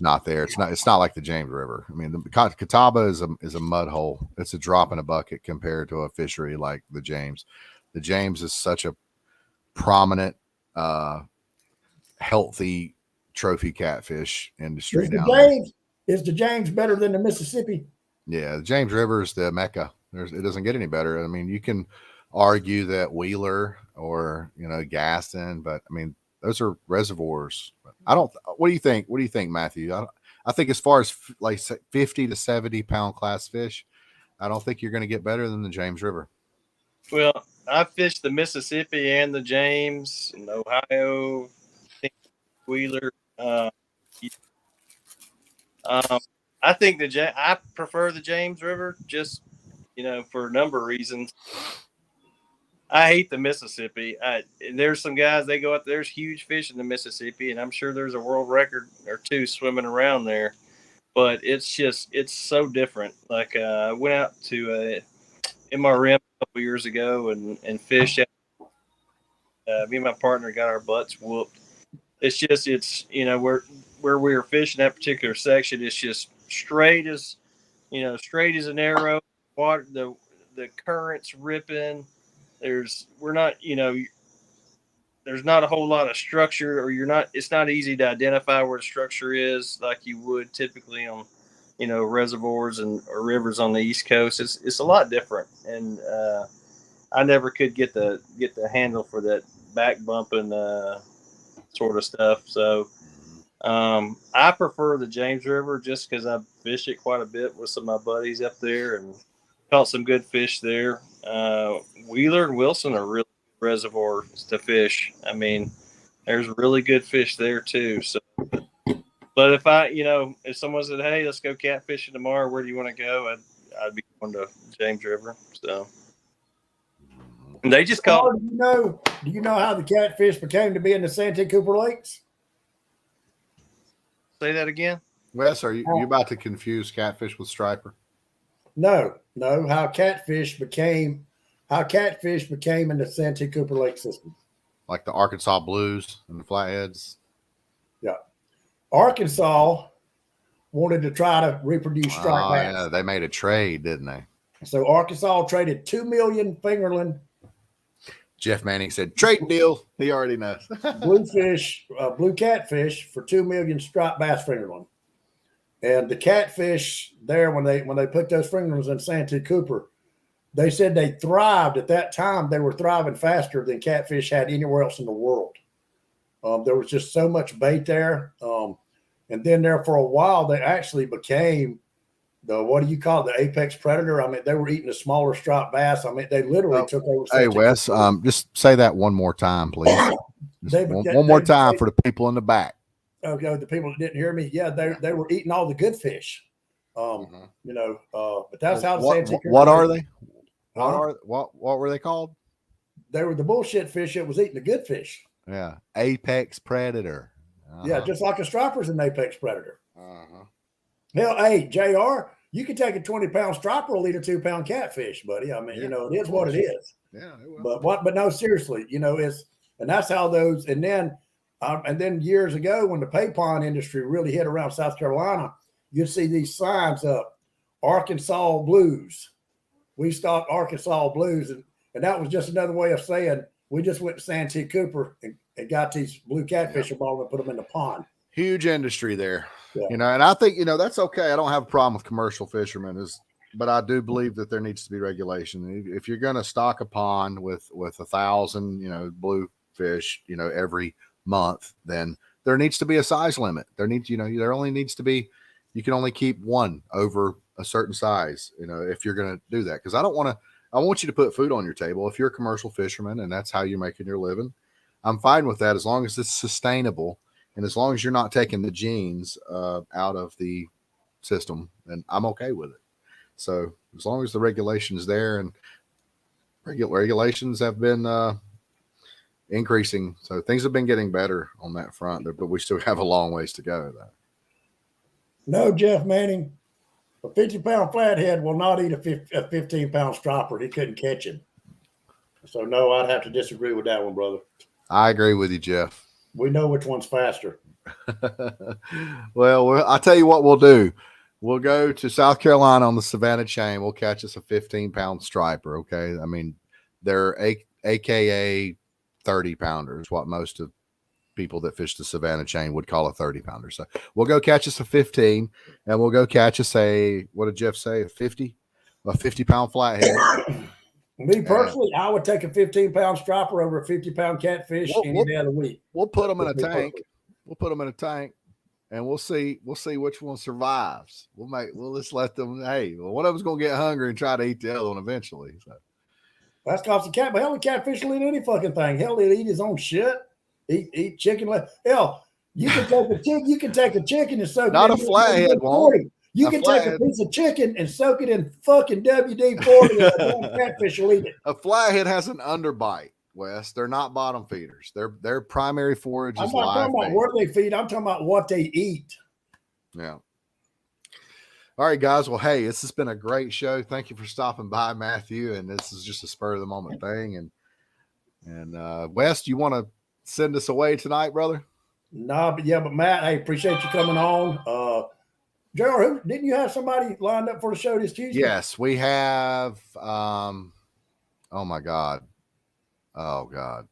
not there. It's not like the James River. I mean, the Catawba is a mud hole. It's a drop in a bucket compared to a fishery like the James. The James is such a prominent, healthy trophy catfish industry. Is the James better than the Mississippi? Yeah, the James River is the mecca. It doesn't get any better. I mean, you can argue that Wheeler or Gaston, but I mean, those are reservoirs. I don't. What do you think? What do you think, Matthew? I think as far as like 50 to 70-pound class fish, I don't think you're going to get better than the James River. Well, I fished the Mississippi and the James in Ohio, Wheeler. I think I prefer the James River just for a number of reasons. I hate the Mississippi. There's some guys they go out there's huge fish in the Mississippi, and I'm sure there's a world record or two swimming around there. But it's so different. Like I went out to MRM a couple years ago and fished. Me and my partner got our butts whooped. It's where we were fishing that particular section. It's just straight as an arrow. Water the currents ripping. There's not a whole lot of structure, or it's not easy to identify where the structure is like you would typically on reservoirs or rivers on the East Coast. It's a lot different, and I never could get the handle for that back bumping sort of stuff. So I prefer the James River just because I fish it quite a bit with some of my buddies up there and caught some good fish there. Wheeler and Wilson are really good reservoirs to fish. I mean, there's really good fish there too. So, but if someone said, "Hey, let's go catfishing tomorrow," where do you want to go? I'd be going to James River. So, and they just call. Do you know how the catfish became to be in the Santee Cooper Lakes? Say that again. Wes, are you about to confuse catfish with striper? No. How catfish became in the Santee Cooper Lake system. Like the Arkansas blues and the flatheads. Yeah. Arkansas wanted to try to reproduce striped bass. Yeah, they made a trade, didn't they? So Arkansas traded 2 million fingerling. Jeff Manning said, trade deal. He already knows. blue catfish for 2 million striped bass fingerling. And the catfish there, when they put those fingerlings in Santee Cooper, they said they thrived at that time. They were thriving faster than catfish had anywhere else in the world. There was just so much bait there. And then there for a while, they actually became the apex predator. I mean, they were eating the smaller striped bass. I mean, they literally took over. Hey, Wes, just say that one more time, please. one more time for the people in the back. Okay, the people that didn't hear me. Yeah, they were eating all the good fish. But that's how what are they? What were they called? They were the bullshit fish that was eating the good fish. Yeah, apex predator. Yeah, just like a striper's an apex predator. Hell, hey, JR, you can take a 20-pound striper will eat a 2-pound catfish, buddy. I mean, it is what it is. Yeah, but no, seriously, and that's how those. And then years ago, when the pay pond industry really hit around South Carolina, you'd see these signs up, Arkansas Blues. We stocked Arkansas Blues, and that was just another way of saying we just went to Santee Cooper and got these blue catfish ball and put them in the pond. Huge industry there. Yeah. And I think, that's okay. I don't have a problem with commercial fishermen, but I do believe that there needs to be regulation. If you're going to stock a pond with 1,000, blue fish, every month, then there needs to be a size limit. There only needs to be, you can only keep one over a certain size, if you're going to do that. Cause I want you to put food on your table. If you're a commercial fisherman and that's how you're making your living, I'm fine with that. As long as it's sustainable. And as long as you're not taking the genes out of the system, then I'm okay with it. So as long as the regulation is there, and regulations have been increasing, so things have been getting better on that front, but we still have a long ways to go. Though. No, Jeff Manning, a 50-pound flathead will not eat a 15-pound striper. He couldn't catch him. So no, I'd have to disagree with that one, brother. I agree with you, Jeff. We know which one's faster. Well, I'll tell you what we'll do. We'll go to South Carolina on the Savannah chain. We'll catch us a 15-pound striper, okay? I mean, they're AKA 30-pounders, what most of people that fish the Savannah chain would call a 30-pounder. So we'll go catch us a 15, and we'll go catch us what did Jeff say, a 50-pound flathead. Me personally, I would take a 15-pound striper over a 50-pound catfish any day of the week. We'll put them in a tank. We'll put them in a tank, and we'll see which one survives. We'll just let them. Hey, one of them's gonna get hungry and try to eat the other one eventually. So. That's cause the cat. But hell, the catfish will eat any fucking thing. Hell, he'll eat his own shit. Eat chicken. Hell, you can take a chicken. You can take a chicken and soak Not it a in flathead won't. You can take a piece of chicken and soak it in fucking WD-40. And catfish will eat it. A flathead has an underbite, Wes. They're not bottom feeders. Their primary forage is live bait. I'm not talking about where they feed. I'm talking about what they eat. Yeah. All right, guys. Well, hey, this has been a great show. Thank you for stopping by, Matthew. And this is just a spur of the moment thing. And Wes, you want to send us away tonight, brother? No, but Matt, hey, appreciate you coming on. Gerald, didn't you have somebody lined up for the show this Tuesday? Yes, we have. Oh my God. Oh God.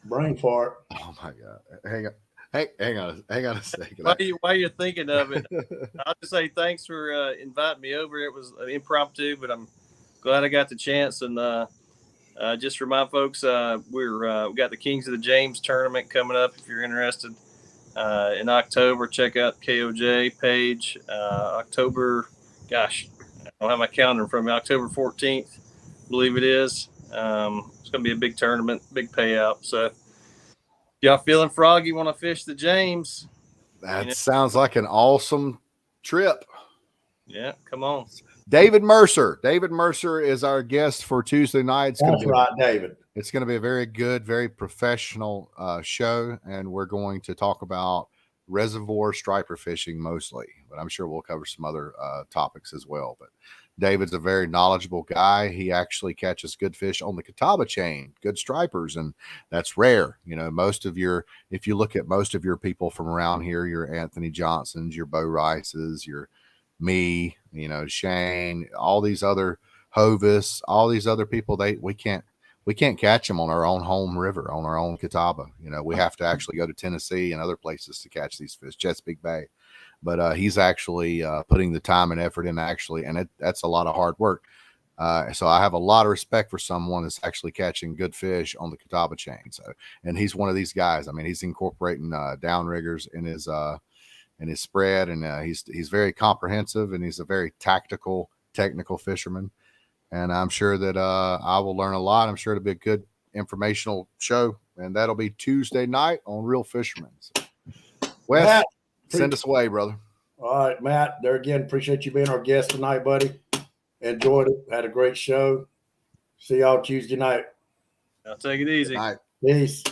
Brain fart. Oh my God. Hang on a second. While you're thinking of it, I'll just say thanks for inviting me over. It was impromptu, but I'm glad I got the chance. And just for my folks, we got the Kings of the James tournament coming up. If you're interested in October, check out KOJ page. October, gosh, I don't have my calendar in front of me. October 14th, I believe it is. It's going to be a big tournament, big payout. So, y'all feeling froggy, want to fish the James? That sounds like an awesome trip. Yeah, come on. David Mercer. David Mercer is our guest for Tuesday night. That's right, David. It's going to be a very good, very professional show, and we're going to talk about reservoir striper fishing mostly, but I'm sure we'll cover some other topics as well. But David's a very knowledgeable guy. He actually catches good fish on the Catawba chain, good stripers, and that's rare. You know, if you look at most of your people from around here, your Anthony Johnsons, your Bo Rices, your me, you know, Shane, all these other Hovis, all these other people, we can't catch them on our own home river, on our own Catawba. You know, we have to actually go to Tennessee and other places to catch these fish, Chesapeake Bay. But he's actually putting the time and effort in and that's a lot of hard work. So I have a lot of respect for someone that's actually catching good fish on the Catawba chain. So, and he's one of these guys. I mean, he's incorporating downriggers in his spread, and he's very comprehensive, and he's a very technical fisherman. And I'm sure that I will learn a lot. I'm sure it'll be a good informational show, and that'll be Tuesday night on Real Fishermen. So, Wes, Matt, send us away, brother. All right, Matt, there again, appreciate you being our guest tonight, buddy. Enjoyed it. Had a great show. See y'all Tuesday night. I'll take it easy. Good night. Peace.